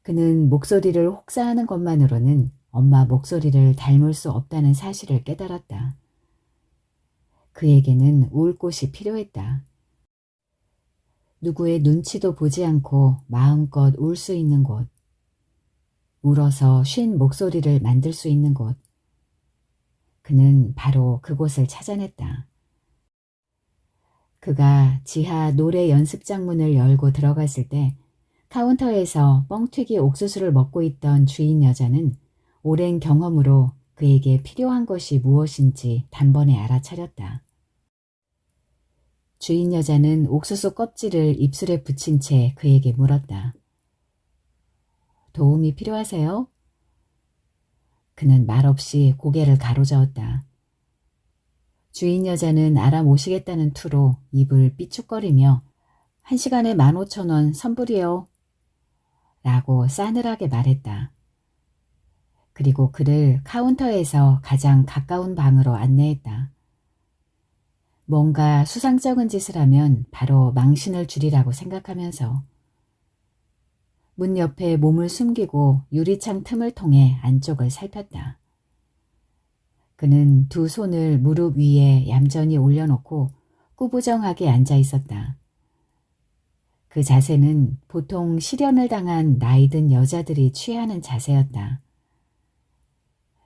그는 목소리를 혹사하는 것만으로는 엄마 목소리를 닮을 수 없다는 사실을 깨달았다. 그에게는 울 곳이 필요했다. 누구의 눈치도 보지 않고 마음껏 울 수 있는 곳. 울어서 쉰 목소리를 만들 수 있는 곳. 그는 바로 그곳을 찾아냈다. 그가 지하 노래 연습장 문을 열고 들어갔을 때 카운터에서 뻥튀기 옥수수를 먹고 있던 주인 여자는 오랜 경험으로 그에게 필요한 것이 무엇인지 단번에 알아차렸다. 주인 여자는 옥수수 껍질을 입술에 붙인 채 그에게 물었다. 도움이 필요하세요? 그는 말없이 고개를 가로저었다. 주인 여자는 알아모시겠다는 투로 입을 삐죽거리며 1시간에 15,000원 선불이요. 라고 싸늘하게 말했다. 그리고 그를 카운터에서 가장 가까운 방으로 안내했다. 뭔가 수상쩍은 짓을 하면 바로 망신을 주리라고 생각하면서 문 옆에 몸을 숨기고 유리창 틈을 통해 안쪽을 살폈다. 그는 두 손을 무릎 위에 얌전히 올려놓고 꾸부정하게 앉아 있었다. 그 자세는 보통 실연을 당한 나이든 여자들이 취하는 자세였다.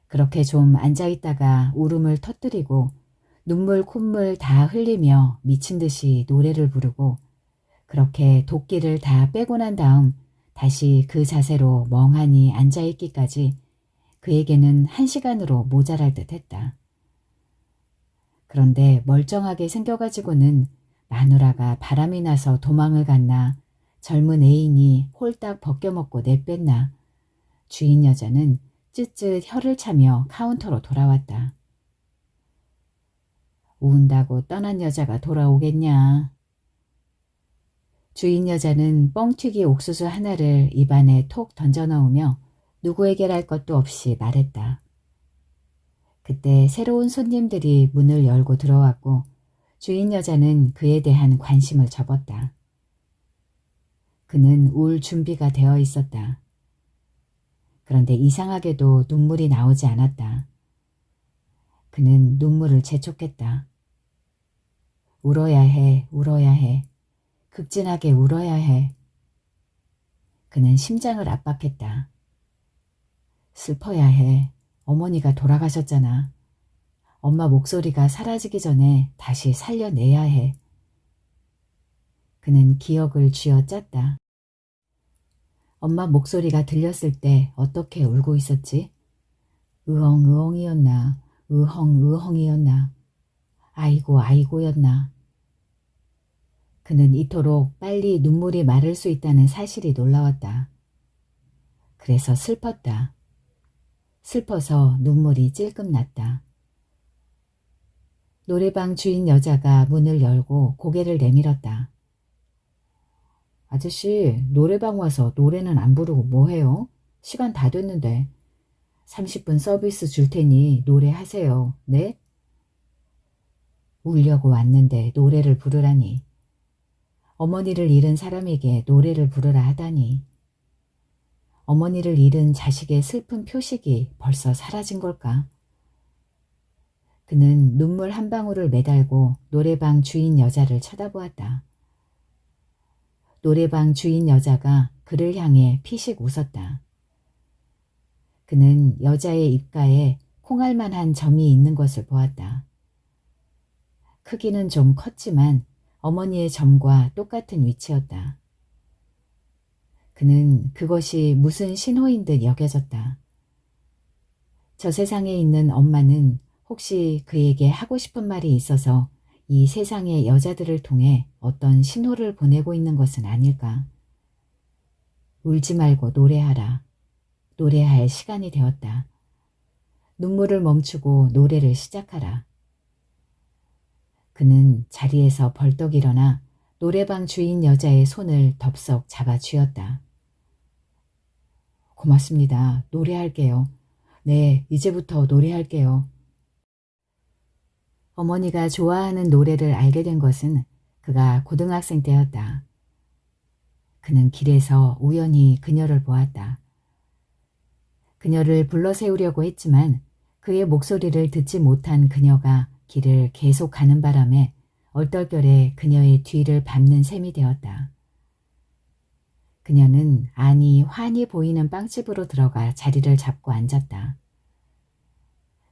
그렇게 좀 앉아있다가 울음을 터뜨리고 눈물 콧물 다 흘리며 미친 듯이 노래를 부르고 그렇게 도끼를 다 빼고 난 다음 다시 그 자세로 멍하니 앉아있기까지 그에게는 1시간으로 모자랄 듯 했다. 그런데 멀쩡하게 생겨가지고는 마누라가 바람이 나서 도망을 갔나 젊은 애인이 홀딱 벗겨먹고 내뺐나 주인 여자는 쯧쯧 혀를 차며 카운터로 돌아왔다. 운다고 떠난 여자가 돌아오겠냐. 주인 여자는 뻥튀기 옥수수 하나를 입안에 톡 던져 넣으며 누구에게랄 것도 없이 말했다. 그때 새로운 손님들이 문을 열고 들어왔고 주인 여자는 그에 대한 관심을 접었다. 그는 울 준비가 되어 있었다. 그런데 이상하게도 눈물이 나오지 않았다. 그는 눈물을 재촉했다. 울어야 해, 울어야 해. 극진하게 울어야 해. 그는 심장을 압박했다. 슬퍼야 해. 어머니가 돌아가셨잖아. 엄마 목소리가 사라지기 전에 다시 살려내야 해. 그는 기억을 쥐어짰다. 엄마 목소리가 들렸을 때 어떻게 울고 있었지? 으엉으엉이었나, 으헝으헝이었나, 아이고 아이고였나. 그는 이토록 빨리 눈물이 마를 수 있다는 사실이 놀라웠다. 그래서 슬펐다. 슬퍼서 눈물이 찔끔 났다. 노래방 주인 여자가 문을 열고 고개를 내밀었다. 아저씨, 노래방 와서 노래는 안 부르고 뭐해요? 시간 다 됐는데. 30분 서비스 줄 테니 노래하세요. 네? 울려고 왔는데 노래를 부르라니. 어머니를 잃은 사람에게 노래를 부르라 하다니. 어머니를 잃은 자식의 슬픈 표식이 벌써 사라진 걸까? 그는 눈물 한 방울을 매달고 노래방 주인 여자를 쳐다보았다. 노래방 주인 여자가 그를 향해 피식 웃었다. 그는 여자의 입가에 콩알만한 점이 있는 것을 보았다. 크기는 좀 컸지만 어머니의 점과 똑같은 위치였다. 그는 그것이 무슨 신호인 듯 여겨졌다. 저 세상에 있는 엄마는 혹시 그에게 하고 싶은 말이 있어서 이 세상의 여자들을 통해 어떤 신호를 보내고 있는 것은 아닐까. 울지 말고 노래하라. 노래할 시간이 되었다. 눈물을 멈추고 노래를 시작하라. 그는 자리에서 벌떡 일어나 노래방 주인 여자의 손을 덥석 잡아 쥐었다. 고맙습니다. 노래할게요. 네, 이제부터 노래할게요. 어머니가 좋아하는 노래를 알게 된 것은 그가 고등학생 때였다. 그는 길에서 우연히 그녀를 보았다. 그녀를 불러 세우려고 했지만 그의 목소리를 듣지 못한 그녀가 길을 계속 가는 바람에 얼떨결에 그녀의 뒤를 밟는 셈이 되었다. 그녀는 안이 환히 보이는 빵집으로 들어가 자리를 잡고 앉았다.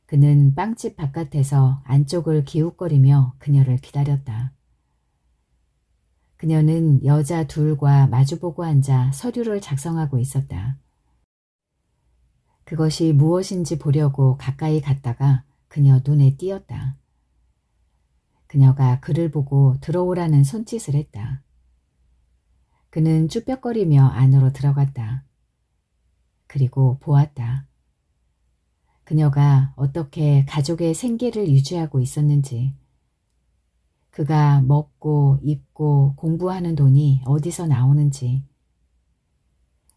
그는 빵집 바깥에서 안쪽을 기웃거리며 그녀를 기다렸다. 그녀는 여자 둘과 마주보고 앉아 서류를 작성하고 있었다. 그것이 무엇인지 보려고 가까이 갔다가 그녀 눈에 띄었다. 그녀가 그를 보고 들어오라는 손짓을 했다. 그는 쭈뼛거리며 안으로 들어갔다. 그리고 보았다. 그녀가 어떻게 가족의 생계를 유지하고 있었는지, 그가 먹고 입고 공부하는 돈이 어디서 나오는지,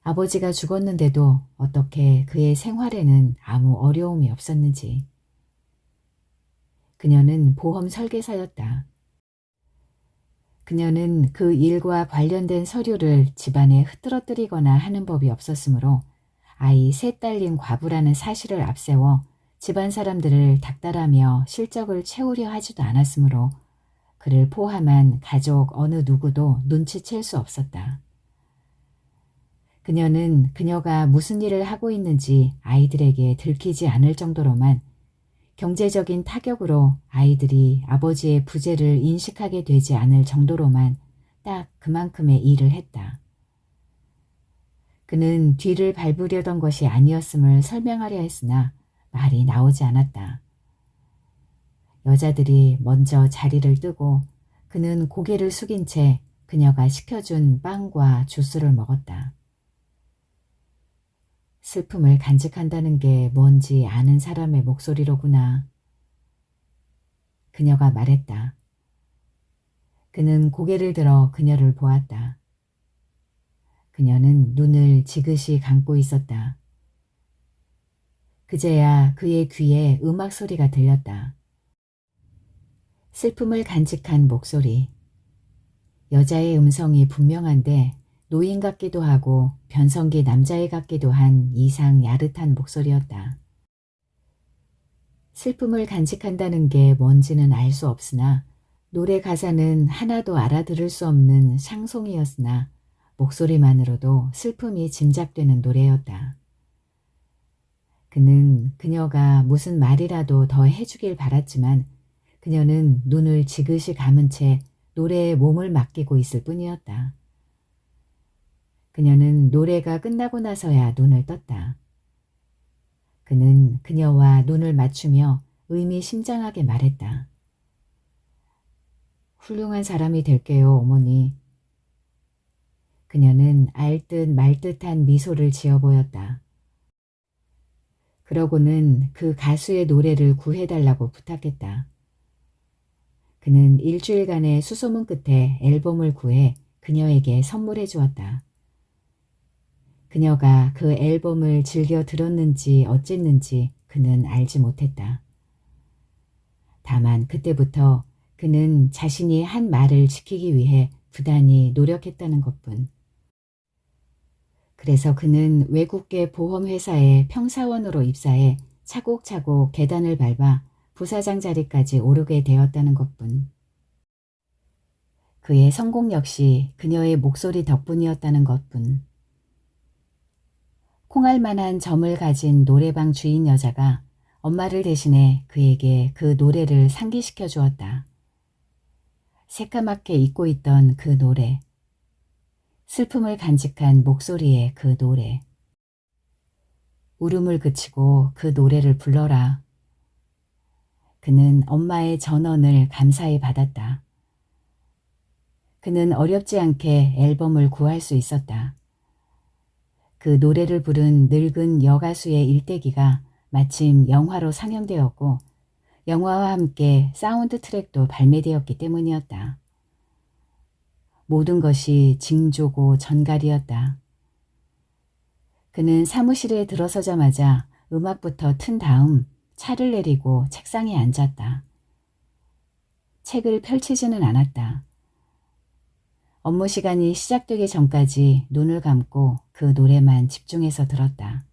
아버지가 죽었는데도 어떻게 그의 생활에는 아무 어려움이 없었는지. 그녀는 보험 설계사였다. 그녀는 그 일과 관련된 서류를 집안에 흐트러뜨리거나 하는 법이 없었으므로 아이 셋 딸린 과부라는 사실을 앞세워 집안 사람들을 닥달하며 실적을 채우려 하지도 않았으므로 그를 포함한 가족 어느 누구도 눈치챌 수 없었다. 그녀는 그녀가 무슨 일을 하고 있는지 아이들에게 들키지 않을 정도로만 경제적인 타격으로 아이들이 아버지의 부재를 인식하게 되지 않을 정도로만 딱 그만큼의 일을 했다. 그는 뒤를 밟으려던 것이 아니었음을 설명하려 했으나 말이 나오지 않았다. 여자들이 먼저 자리를 뜨고 그는 고개를 숙인 채 그녀가 시켜준 빵과 주스를 먹었다. 슬픔을 간직한다는 게 뭔지 아는 사람의 목소리로구나. 그녀가 말했다. 그는 고개를 들어 그녀를 보았다. 그녀는 눈을 지그시 감고 있었다. 그제야 그의 귀에 음악 소리가 들렸다. 슬픔을 간직한 목소리. 여자의 음성이 분명한데 노인 같기도 하고 변성기 남자애 같기도 한 이상 야릇한 목소리였다. 슬픔을 간직한다는 게 뭔지는 알 수 없으나 노래 가사는 하나도 알아들을 수 없는 샹송이었으나 목소리만으로도 슬픔이 짐작되는 노래였다. 그는 그녀가 무슨 말이라도 더 해주길 바랐지만 그녀는 눈을 지그시 감은 채 노래에 몸을 맡기고 있을 뿐이었다. 그녀는 노래가 끝나고 나서야 눈을 떴다. 그는 그녀와 눈을 맞추며 의미심장하게 말했다. 훌륭한 사람이 될게요, 어머니. 그녀는 알듯 말듯한 미소를 지어 보였다. 그러고는 그 가수의 노래를 구해달라고 부탁했다. 그는 일주일간의 수소문 끝에 앨범을 구해 그녀에게 선물해 주었다. 그녀가 그 앨범을 즐겨 들었는지 어쨌는지 그는 알지 못했다. 다만 그때부터 그는 자신이 한 말을 지키기 위해 부단히 노력했다는 것뿐. 그래서 그는 외국계 보험회사의 평사원으로 입사해 차곡차곡 계단을 밟아 부사장 자리까지 오르게 되었다는 것뿐. 그의 성공 역시 그녀의 목소리 덕분이었다는 것뿐. 콩알 만한 점을 가진 노래방 주인 여자가 엄마를 대신해 그에게 그 노래를 상기시켜 주었다. 새까맣게 잊고 있던 그 노래. 슬픔을 간직한 목소리의 그 노래. 울음을 그치고 그 노래를 불러라. 그는 엄마의 전언을 감사히 받았다. 그는 어렵지 않게 앨범을 구할 수 있었다. 그 노래를 부른 늙은 여가수의 일대기가 마침 영화로 상영되었고 영화와 함께 사운드 트랙도 발매되었기 때문이었다. 모든 것이 징조고 전갈이었다. 그는 사무실에 들어서자마자 음악부터 튼 다음 차를 내리고 책상에 앉았다. 책을 펼치지는 않았다. 업무 시간이 시작되기 전까지 눈을 감고 그 노래만 집중해서 들었다.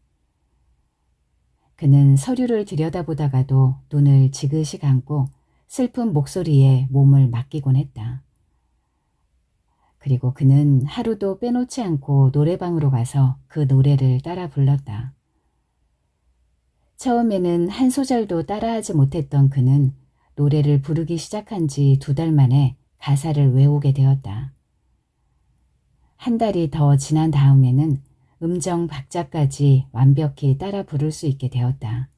그는 서류를 들여다보다가도 눈을 지그시 감고 슬픈 목소리에 몸을 맡기곤 했다. 그리고 그는 하루도 빼놓지 않고 노래방으로 가서 그 노래를 따라 불렀다. 처음에는 한 소절도 따라하지 못했던 그는 노래를 부르기 시작한 지 2달 만에 가사를 외우게 되었다. 한 달이 더 지난 다음에는 음정 박자까지 완벽히 따라 부를 수 있게 되었다.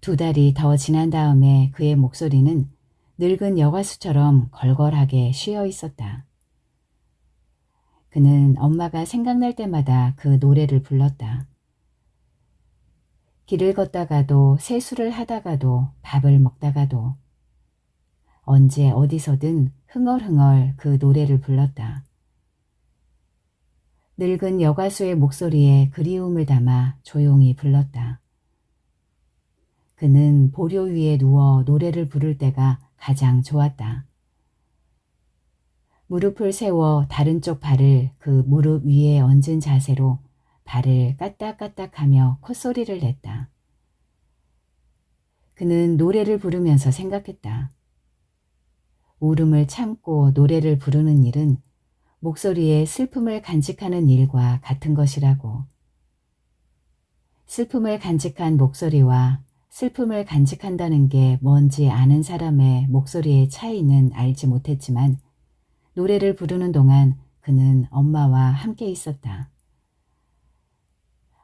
2달이 더 지난 다음에 그의 목소리는 늙은 여가수처럼 걸걸하게 쉬어 있었다. 그는 엄마가 생각날 때마다 그 노래를 불렀다. 길을 걷다가도 세수를 하다가도 밥을 먹다가도 언제 어디서든 흥얼흥얼 그 노래를 불렀다. 늙은 여가수의 목소리에 그리움을 담아 조용히 불렀다. 그는 보료 위에 누워 노래를 부를 때가 가장 좋았다. 무릎을 세워 다른 쪽 발을 그 무릎 위에 얹은 자세로 발을 까딱까딱하며 콧소리를 냈다. 그는 노래를 부르면서 생각했다. 울음을 참고 노래를 부르는 일은 목소리에 슬픔을 간직하는 일과 같은 것이라고. 슬픔을 간직한 목소리와 슬픔을 간직한다는 게 뭔지 아는 사람의 목소리의 차이는 알지 못했지만 노래를 부르는 동안 그는 엄마와 함께 있었다.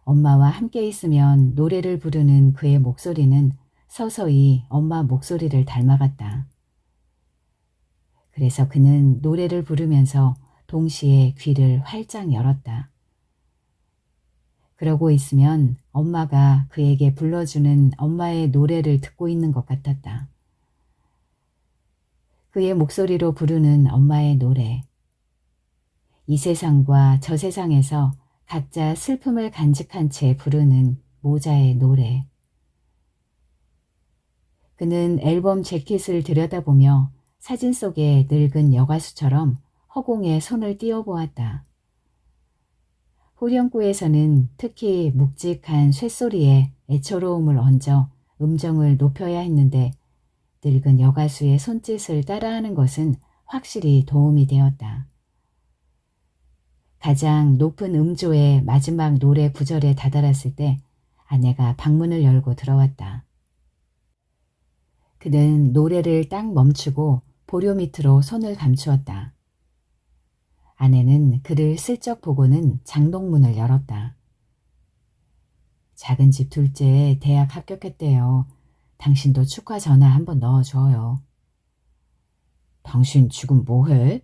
엄마와 함께 있으면 노래를 부르는 그의 목소리는 서서히 엄마 목소리를 닮아갔다. 그래서 그는 노래를 부르면서 동시에 귀를 활짝 열었다. 그러고 있으면 엄마가 그에게 불러주는 엄마의 노래를 듣고 있는 것 같았다. 그의 목소리로 부르는 엄마의 노래. 이 세상과 저 세상에서 각자 슬픔을 간직한 채 부르는 모자의 노래. 그는 앨범 재킷을 들여다보며 사진 속의 늙은 여가수처럼 허공에 손을 띄워보았다. 후렴구에서는 특히 묵직한 쇳소리에 애처로움을 얹어 음정을 높여야 했는데 늙은 여가수의 손짓을 따라하는 것은 확실히 도움이 되었다. 가장 높은 음조의 마지막 노래 구절에 다다랐을 때 아내가 방문을 열고 들어왔다. 그는 노래를 딱 멈추고 보료 밑으로 손을 감추었다. 아내는 그를 슬쩍 보고는 장롱문을 열었다. 작은 집 둘째 대학 합격했대요. 당신도 축하 전화 한번 넣어줘요. 당신 지금 뭐해?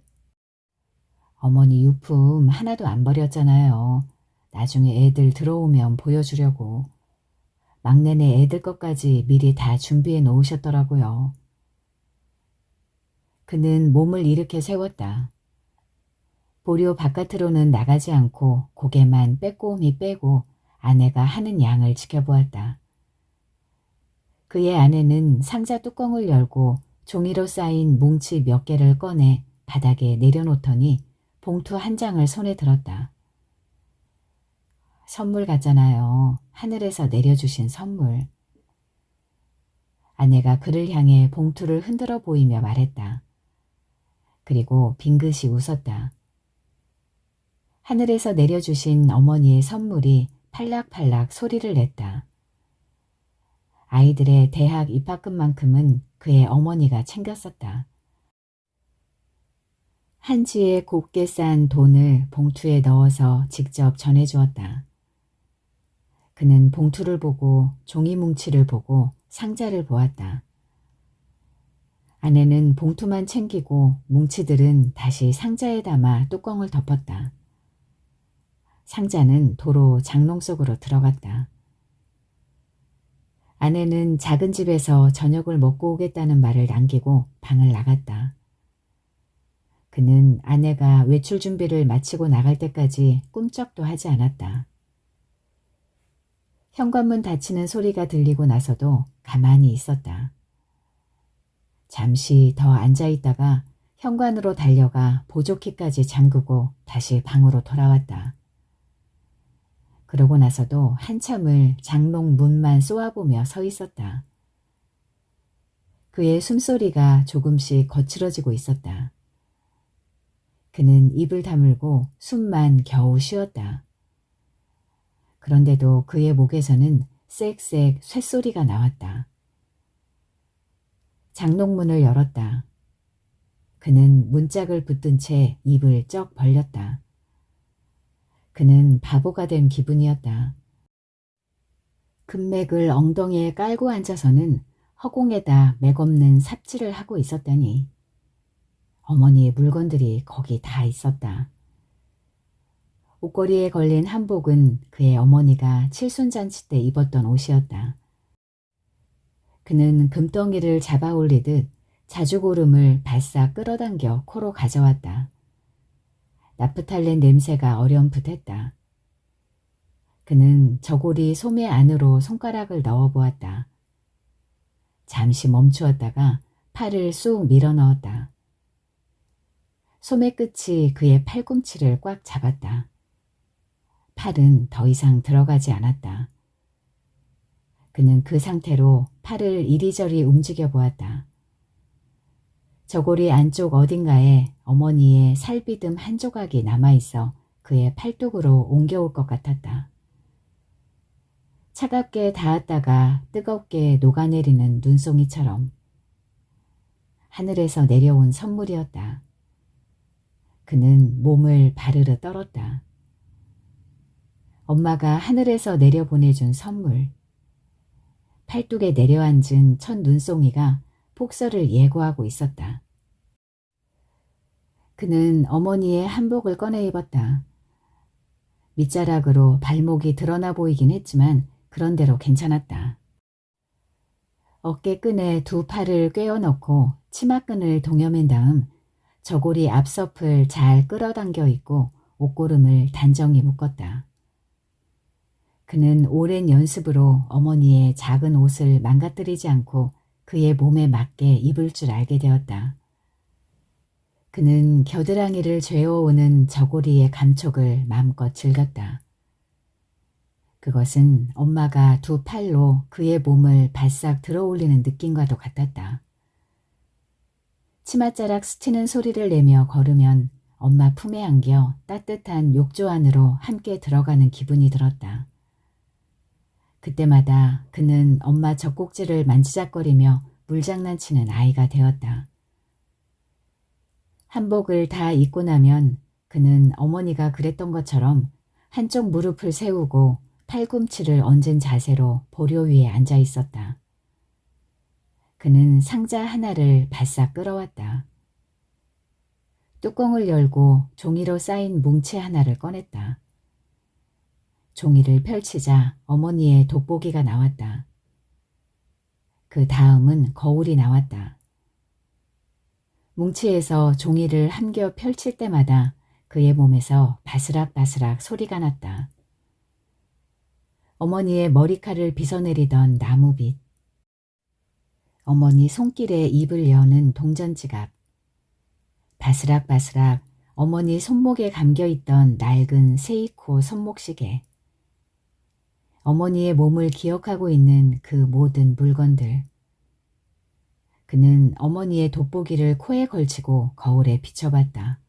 어머니 유품 하나도 안 버렸잖아요. 나중에 애들 들어오면 보여주려고. 막내네 애들 것까지 미리 다 준비해 놓으셨더라고요. 그는 몸을 일으켜 세웠다. 보료 바깥으로는 나가지 않고 고개만 빼꼼히 빼고 아내가 하는 양을 지켜보았다. 그의 아내는 상자 뚜껑을 열고 종이로 쌓인 뭉치 몇 개를 꺼내 바닥에 내려놓더니 봉투 한 장을 손에 들었다. 선물 같잖아요. 하늘에서 내려주신 선물. 아내가 그를 향해 봉투를 흔들어 보이며 말했다. 그리고 빙긋이 웃었다. 하늘에서 내려주신 어머니의 선물이 팔락팔락 소리를 냈다. 아이들의 대학 입학금만큼은 그의 어머니가 챙겼었다. 한지에 곱게 싼 돈을 봉투에 넣어서 직접 전해주었다. 그는 봉투를 보고 종이 뭉치를 보고 상자를 보았다. 아내는 봉투만 챙기고 뭉치들은 다시 상자에 담아 뚜껑을 덮었다. 상자는 도로 장롱 속으로 들어갔다. 아내는 작은 집에서 저녁을 먹고 오겠다는 말을 남기고 방을 나갔다. 그는 아내가 외출 준비를 마치고 나갈 때까지 꿈쩍도 하지 않았다. 현관문 닫히는 소리가 들리고 나서도 가만히 있었다. 잠시 더 앉아있다가 현관으로 달려가 보조키까지 잠그고 다시 방으로 돌아왔다. 그러고 나서도 한참을 장롱 문만 쏘아보며 서 있었다. 그의 숨소리가 조금씩 거칠어지고 있었다. 그는 입을 다물고 숨만 겨우 쉬었다. 그런데도 그의 목에서는 쌕쌕 쇳소리가 나왔다. 장롱문을 열었다. 그는 문짝을 붙든 채 입을 쩍 벌렸다. 그는 바보가 된 기분이었다. 금맥을 엉덩이에 깔고 앉아서는 허공에다 맥없는 삽질을 하고 있었다니. 어머니의 물건들이 거기 다 있었다. 옷걸이에 걸린 한복은 그의 어머니가 칠순잔치 때 입었던 옷이었다. 그는 금덩이를 잡아 올리듯 자주고름을 바싹 끌어당겨 코로 가져왔다. 나프탈렌 냄새가 어렴풋했다. 그는 저고리 소매 안으로 손가락을 넣어보았다. 잠시 멈추었다가 팔을 쑥 밀어넣었다. 소매 끝이 그의 팔꿈치를 꽉 잡았다. 팔은 더 이상 들어가지 않았다. 그는 그 상태로 팔을 이리저리 움직여 보았다. 저고리 안쪽 어딘가에 어머니의 살비듬 한 조각이 남아있어 그의 팔뚝으로 옮겨올 것 같았다. 차갑게 닿았다가 뜨겁게 녹아내리는 눈송이처럼. 하늘에서 내려온 선물이었다. 그는 몸을 바르르 떨었다. 엄마가 하늘에서 내려보내준 선물. 팔뚝에 내려앉은 첫 눈송이가 폭설을 예고하고 있었다. 그는 어머니의 한복을 꺼내 입었다. 밑자락으로 발목이 드러나 보이긴 했지만 그런대로 괜찮았다. 어깨끈에 두 팔을 꿰어 넣고 치마끈을 동여맨 다음 저고리 앞섭을 잘 끌어당겨 입고 옷고름을 단정히 묶었다. 그는 오랜 연습으로 어머니의 작은 옷을 망가뜨리지 않고 그의 몸에 맞게 입을 줄 알게 되었다. 그는 겨드랑이를 죄어오는 저고리의 감촉을 마음껏 즐겼다. 그것은 엄마가 두 팔로 그의 몸을 바싹 들어올리는 느낌과도 같았다. 치맛자락 스치는 소리를 내며 걸으면 엄마 품에 안겨 따뜻한 욕조 안으로 함께 들어가는 기분이 들었다. 그때마다 그는 엄마 젖꼭지를 만지작거리며 물장난치는 아이가 되었다. 한복을 다 입고 나면 그는 어머니가 그랬던 것처럼 한쪽 무릎을 세우고 팔꿈치를 얹은 자세로 보료 위에 앉아 있었다. 그는 상자 하나를 바싹 끌어왔다. 뚜껑을 열고 종이로 쌓인 뭉치 하나를 꺼냈다. 종이를 펼치자 어머니의 돋보기가 나왔다. 그 다음은 거울이 나왔다. 뭉치에서 종이를 한겨 펼칠 때마다 그의 몸에서 바스락바스락 소리가 났다. 어머니의 머리칼을 빗어내리던 나무빗, 어머니 손길에 입을 여는 동전지갑, 바스락바스락 어머니 손목에 감겨있던 낡은 세이코 손목시계, 어머니의 몸을 기억하고 있는 그 모든 물건들. 그는 어머니의 돋보기를 코에 걸치고 거울에 비춰봤다.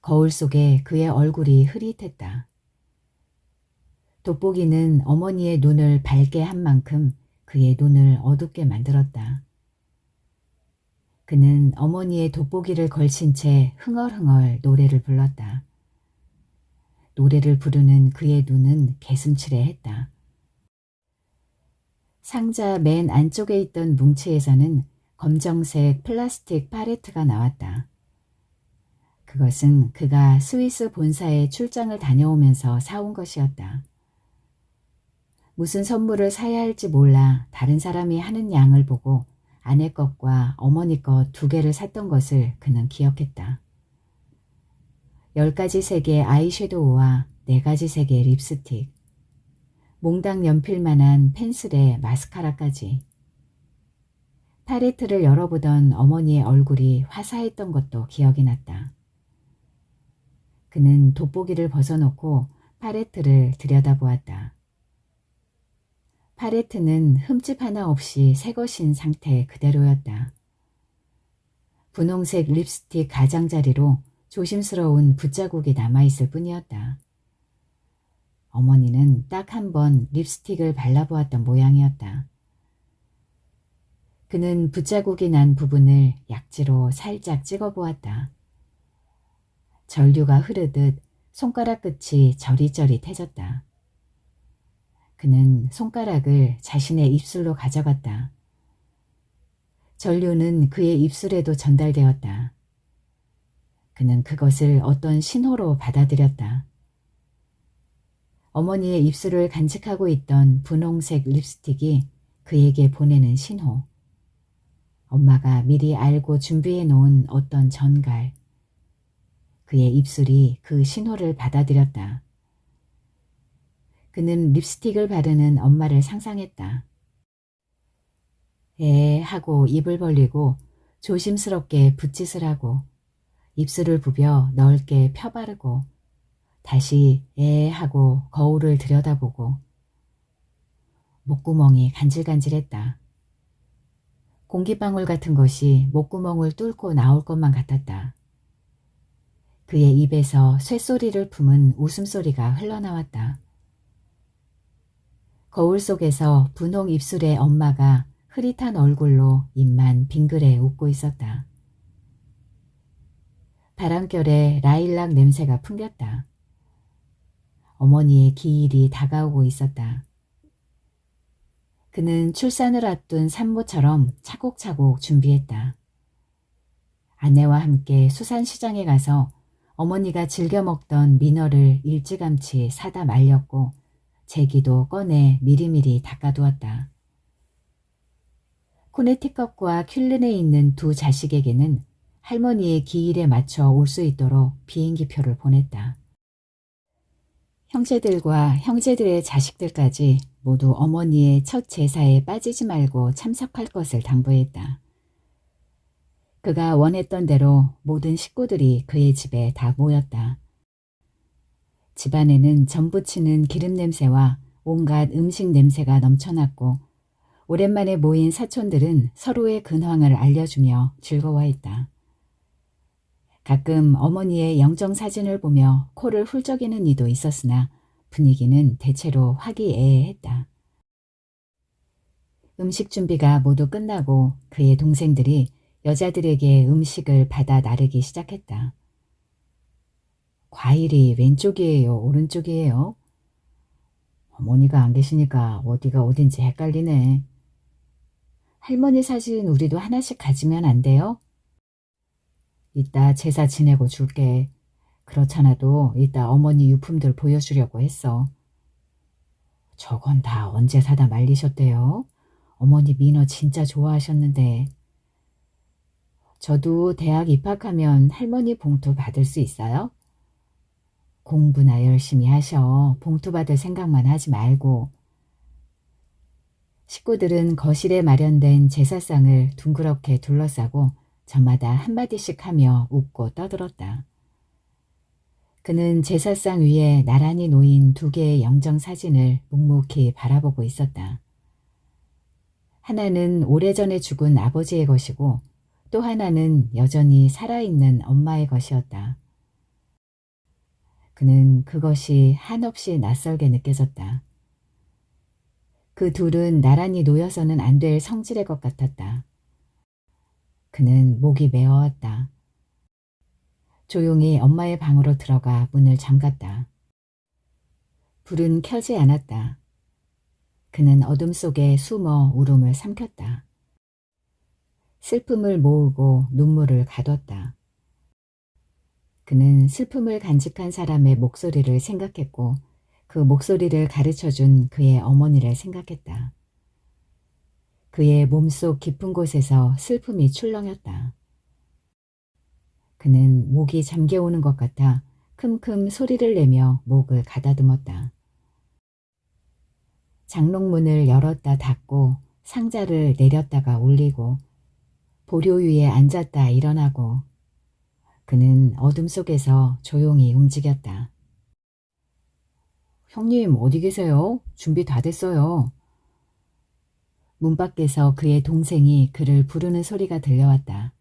거울 속에 그의 얼굴이 흐릿했다. 돋보기는 어머니의 눈을 밝게 한 만큼 그의 눈을 어둡게 만들었다. 그는 어머니의 돋보기를 걸친 채 흥얼흥얼 노래를 불렀다. 노래를 부르는 그의 눈은 개슴츠레했다. 상자 맨 안쪽에 있던 뭉치에서는 검정색 플라스틱 팔레트가 나왔다. 그것은 그가 스위스 본사에 출장을 다녀오면서 사온 것이었다. 무슨 선물을 사야 할지 몰라 다른 사람이 하는 양을 보고 아내 것과 어머니 것 두 개를 샀던 것을 그는 기억했다. 10가지 색의 아이섀도우와 4가지 색의 립스틱, 몽당 연필만한 펜슬에 마스카라까지. 팔레트를 열어보던 어머니의 얼굴이 화사했던 것도 기억이 났다. 그는 돋보기를 벗어놓고 팔레트를 들여다보았다. 팔레트는 흠집 하나 없이 새것인 상태 그대로였다. 분홍색 립스틱 가장자리로 조심스러운 붓자국이 남아있을 뿐이었다. 어머니는 딱 한 번 립스틱을 발라보았던 모양이었다. 그는 붓자국이 난 부분을 약지로 살짝 찍어보았다. 전류가 흐르듯 손가락 끝이 저릿저릿해졌다. 그는 손가락을 자신의 입술로 가져갔다. 전류는 그의 입술에도 전달되었다. 그는 그것을 어떤 신호로 받아들였다. 어머니의 입술을 간직하고 있던 분홍색 립스틱이 그에게 보내는 신호. 엄마가 미리 알고 준비해 놓은 어떤 전갈. 그의 입술이 그 신호를 받아들였다. 그는 립스틱을 바르는 엄마를 상상했다. 하고 입을 벌리고 조심스럽게 붓짓을 하고 입술을 부벼 넓게 펴바르고 다시 하고 거울을 들여다보고 목구멍이 간질간질했다. 공기방울 같은 것이 목구멍을 뚫고 나올 것만 같았다. 그의 입에서 쇳소리를 품은 웃음소리가 흘러나왔다. 거울 속에서 분홍 입술의 엄마가 흐릿한 얼굴로 입만 빙그레 웃고 있었다. 바람결에 라일락 냄새가 풍겼다. 어머니의 기일이 다가오고 있었다. 그는 출산을 앞둔 산모처럼 차곡차곡 준비했다. 아내와 함께 수산시장에 가서 어머니가 즐겨 먹던 민어를 일찌감치 사다 말렸고 제기도 꺼내 미리미리 닦아두었다. 코네티컷과 퀼른에 있는 두 자식에게는 할머니의 기일에 맞춰 올 수 있도록 비행기표를 보냈다. 형제들과 형제들의 자식들까지 모두 어머니의 첫 제사에 빠지지 말고 참석할 것을 당부했다. 그가 원했던 대로 모든 식구들이 그의 집에 다 모였다. 집안에는 전 부치는 기름 냄새와 온갖 음식 냄새가 넘쳐났고 오랜만에 모인 사촌들은 서로의 근황을 알려주며 즐거워했다. 가끔 어머니의 영정사진을 보며 코를 훌쩍이는 이도 있었으나 분위기는 대체로 화기애애했다. 음식 준비가 모두 끝나고 그의 동생들이 여자들에게 음식을 받아 나르기 시작했다. 과일이 왼쪽이에요, 오른쪽이에요? 어머니가 안 계시니까 어디가 어딘지 헷갈리네. 할머니 사진 우리도 하나씩 가지면 안 돼요? 이따 제사 지내고 줄게. 그렇잖아도 이따 어머니 유품들 보여주려고 했어. 저건 다 언제 사다 말리셨대요? 어머니 민어 진짜 좋아하셨는데. 저도 대학 입학하면 할머니 봉투 받을 수 있어요? 공부나 열심히 하셔. 봉투 받을 생각만 하지 말고. 식구들은 거실에 마련된 제사상을 둥그렇게 둘러싸고 저마다 한마디씩 하며 웃고 떠들었다. 그는 제사상 위에 나란히 놓인 2개의 영정사진을 묵묵히 바라보고 있었다. 하나는 오래전에 죽은 아버지의 것이고 또 하나는 여전히 살아있는 엄마의 것이었다. 그는 그것이 한없이 낯설게 느껴졌다. 그 둘은 나란히 놓여서는 안 될 성질의 것 같았다. 그는 목이 메어왔다. 조용히 엄마의 방으로 들어가 문을 잠갔다. 불은 켜지 않았다. 그는 어둠 속에 숨어 울음을 삼켰다. 슬픔을 모으고 눈물을 가뒀다. 그는 슬픔을 간직한 사람의 목소리를 생각했고 그 목소리를 가르쳐준 그의 어머니를 생각했다. 그의 몸속 깊은 곳에서 슬픔이 출렁였다. 그는 목이 잠겨오는 것 같아 큼큼 소리를 내며 목을 가다듬었다. 장롱문을 열었다 닫고 상자를 내렸다가 올리고 보료 위에 앉았다 일어나고 그는 어둠 속에서 조용히 움직였다. 형님 어디 계세요? 준비 다 됐어요. 문 밖에서 그의 동생이 그를 부르는 소리가 들려왔다.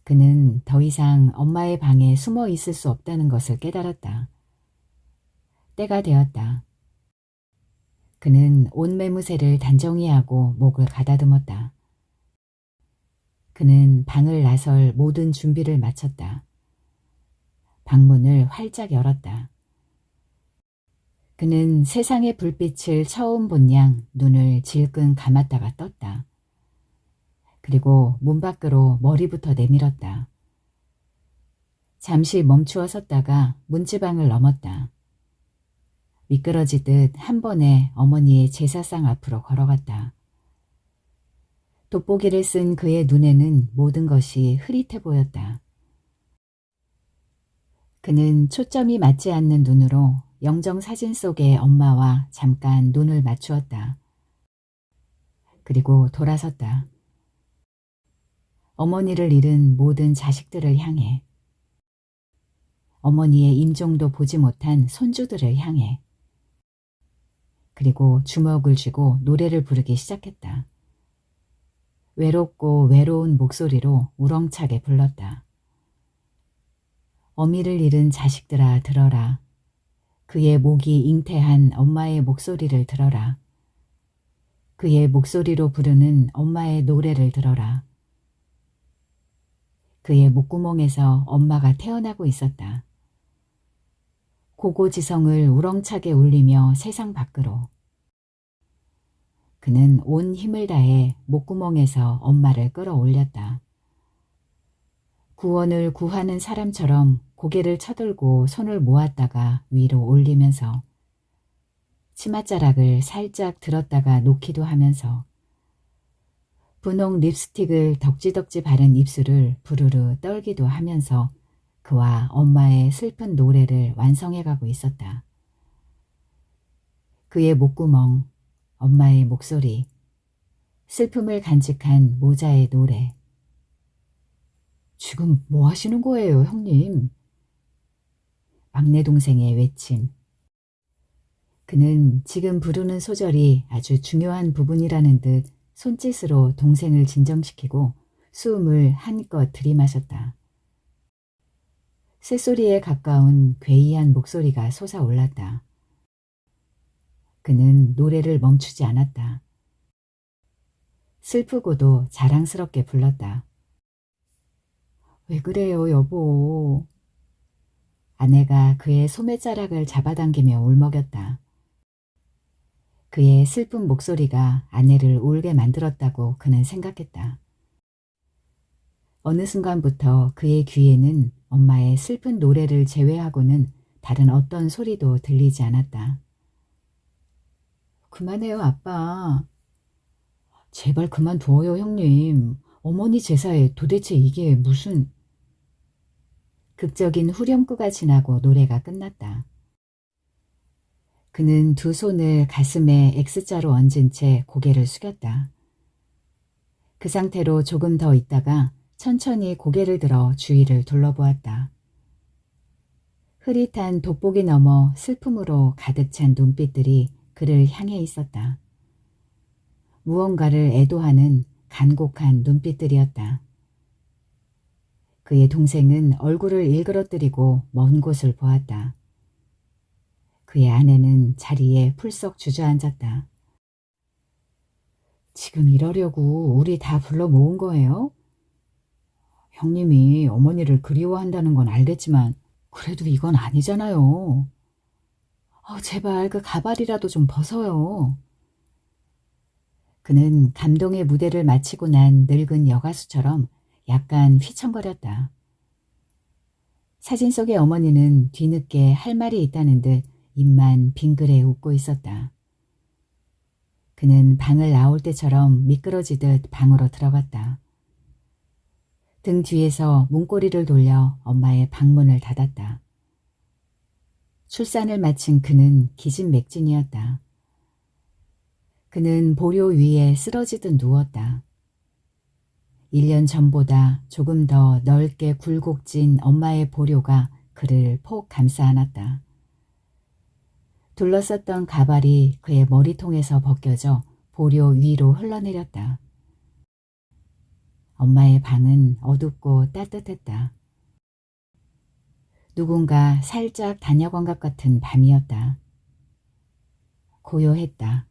그는 더 이상 엄마의 방에 숨어 있을 수 없다는 것을 깨달았다. 때가 되었다. 그는 옷 매무새를 단정히 하고 목을 가다듬었다. 그는 방을 나설 모든 준비를 마쳤다. 방문을 활짝 열었다. 그는 세상의 불빛을 처음 본 양 눈을 질끈 감았다가 떴다. 그리고 문 밖으로 머리부터 내밀었다. 잠시 멈추어 섰다가 문지방을 넘었다. 미끄러지듯 한 번에 어머니의 제사상 앞으로 걸어갔다. 돋보기를 쓴 그의 눈에는 모든 것이 흐릿해 보였다. 그는 초점이 맞지 않는 눈으로 영정사진 속의 엄마와 잠깐 눈을 맞추었다. 그리고 돌아섰다. 어머니를 잃은 모든 자식들을 향해, 어머니의 임종도 보지 못한 손주들을 향해, 그리고 주먹을 쥐고 노래를 부르기 시작했다. 외롭고 외로운 목소리로 우렁차게 불렀다. 어미를 잃은 자식들아 들어라. 그의 목이 잉태한 엄마의 목소리를 들어라. 그의 목소리로 부르는 엄마의 노래를 들어라. 그의 목구멍에서 엄마가 태어나고 있었다. 고고지성을 우렁차게 울리며 세상 밖으로. 그는 온 힘을 다해 목구멍에서 엄마를 끌어올렸다. 구원을 구하는 사람처럼 고개를 쳐들고 손을 모았다가 위로 올리면서 치맛자락을 살짝 들었다가 놓기도 하면서 분홍 립스틱을 덕지덕지 바른 입술을 부르르 떨기도 하면서 그와 엄마의 슬픈 노래를 완성해가고 있었다. 그의 목구멍, 엄마의 목소리, 슬픔을 간직한 모자의 노래. 지금 뭐 하시는 거예요, 형님? 막내 동생의 외침. 그는 지금 부르는 소절이 아주 중요한 부분이라는 듯 손짓으로 동생을 진정시키고 숨을 한껏 들이마셨다. 새소리에 가까운 괴이한 목소리가 솟아올랐다. 그는 노래를 멈추지 않았다. 슬프고도 자랑스럽게 불렀다. 왜 그래요, 여보? 아내가 그의 소매자락을 잡아당기며 울먹였다. 그의 슬픈 목소리가 아내를 울게 만들었다고 그는 생각했다. 어느 순간부터 그의 귀에는 엄마의 슬픈 노래를 제외하고는 다른 어떤 소리도 들리지 않았다. 그만해요, 아빠. 제발 그만둬요, 형님. 어머니 제사에 도대체 이게 무슨... 극적인 후렴구가 지나고 노래가 끝났다. 그는 두 손을 가슴에 X자로 얹은 채 고개를 숙였다. 그 상태로 조금 더 있다가 천천히 고개를 들어 주위를 둘러보았다. 흐릿한 돋보기 너머 슬픔으로 가득 찬 눈빛들이 그를 향해 있었다. 무언가를 애도하는 간곡한 눈빛들이었다. 그의 동생은 얼굴을 일그러뜨리고 먼 곳을 보았다. 그의 아내는 자리에 풀썩 주저앉았다. 지금 이러려고 우리 다 불러 모은 거예요? 형님이 어머니를 그리워한다는 건 알겠지만 그래도 이건 아니잖아요. 제발 그 가발이라도 좀 벗어요. 그는 감동의 무대를 마치고 난 늙은 여가수처럼 약간 휘청거렸다. 사진 속의 어머니는 뒤늦게 할 말이 있다는 듯 입만 빙그레 웃고 있었다. 그는 방을 나올 때처럼 미끄러지듯 방으로 들어갔다. 등 뒤에서 문고리를 돌려 엄마의 방문을 닫았다. 출산을 마친 그는 기진맥진이었다. 그는 보료 위에 쓰러지듯 누웠다. 1년 전보다 조금 더 넓게 굴곡진 엄마의 보료가 그를 폭 감싸 안았다. 둘러쌌던 가발이 그의 머리통에서 벗겨져 보료 위로 흘러내렸다. 엄마의 방은 어둡고 따뜻했다. 누군가 살짝 다녀간 것 같은 밤이었다. 고요했다.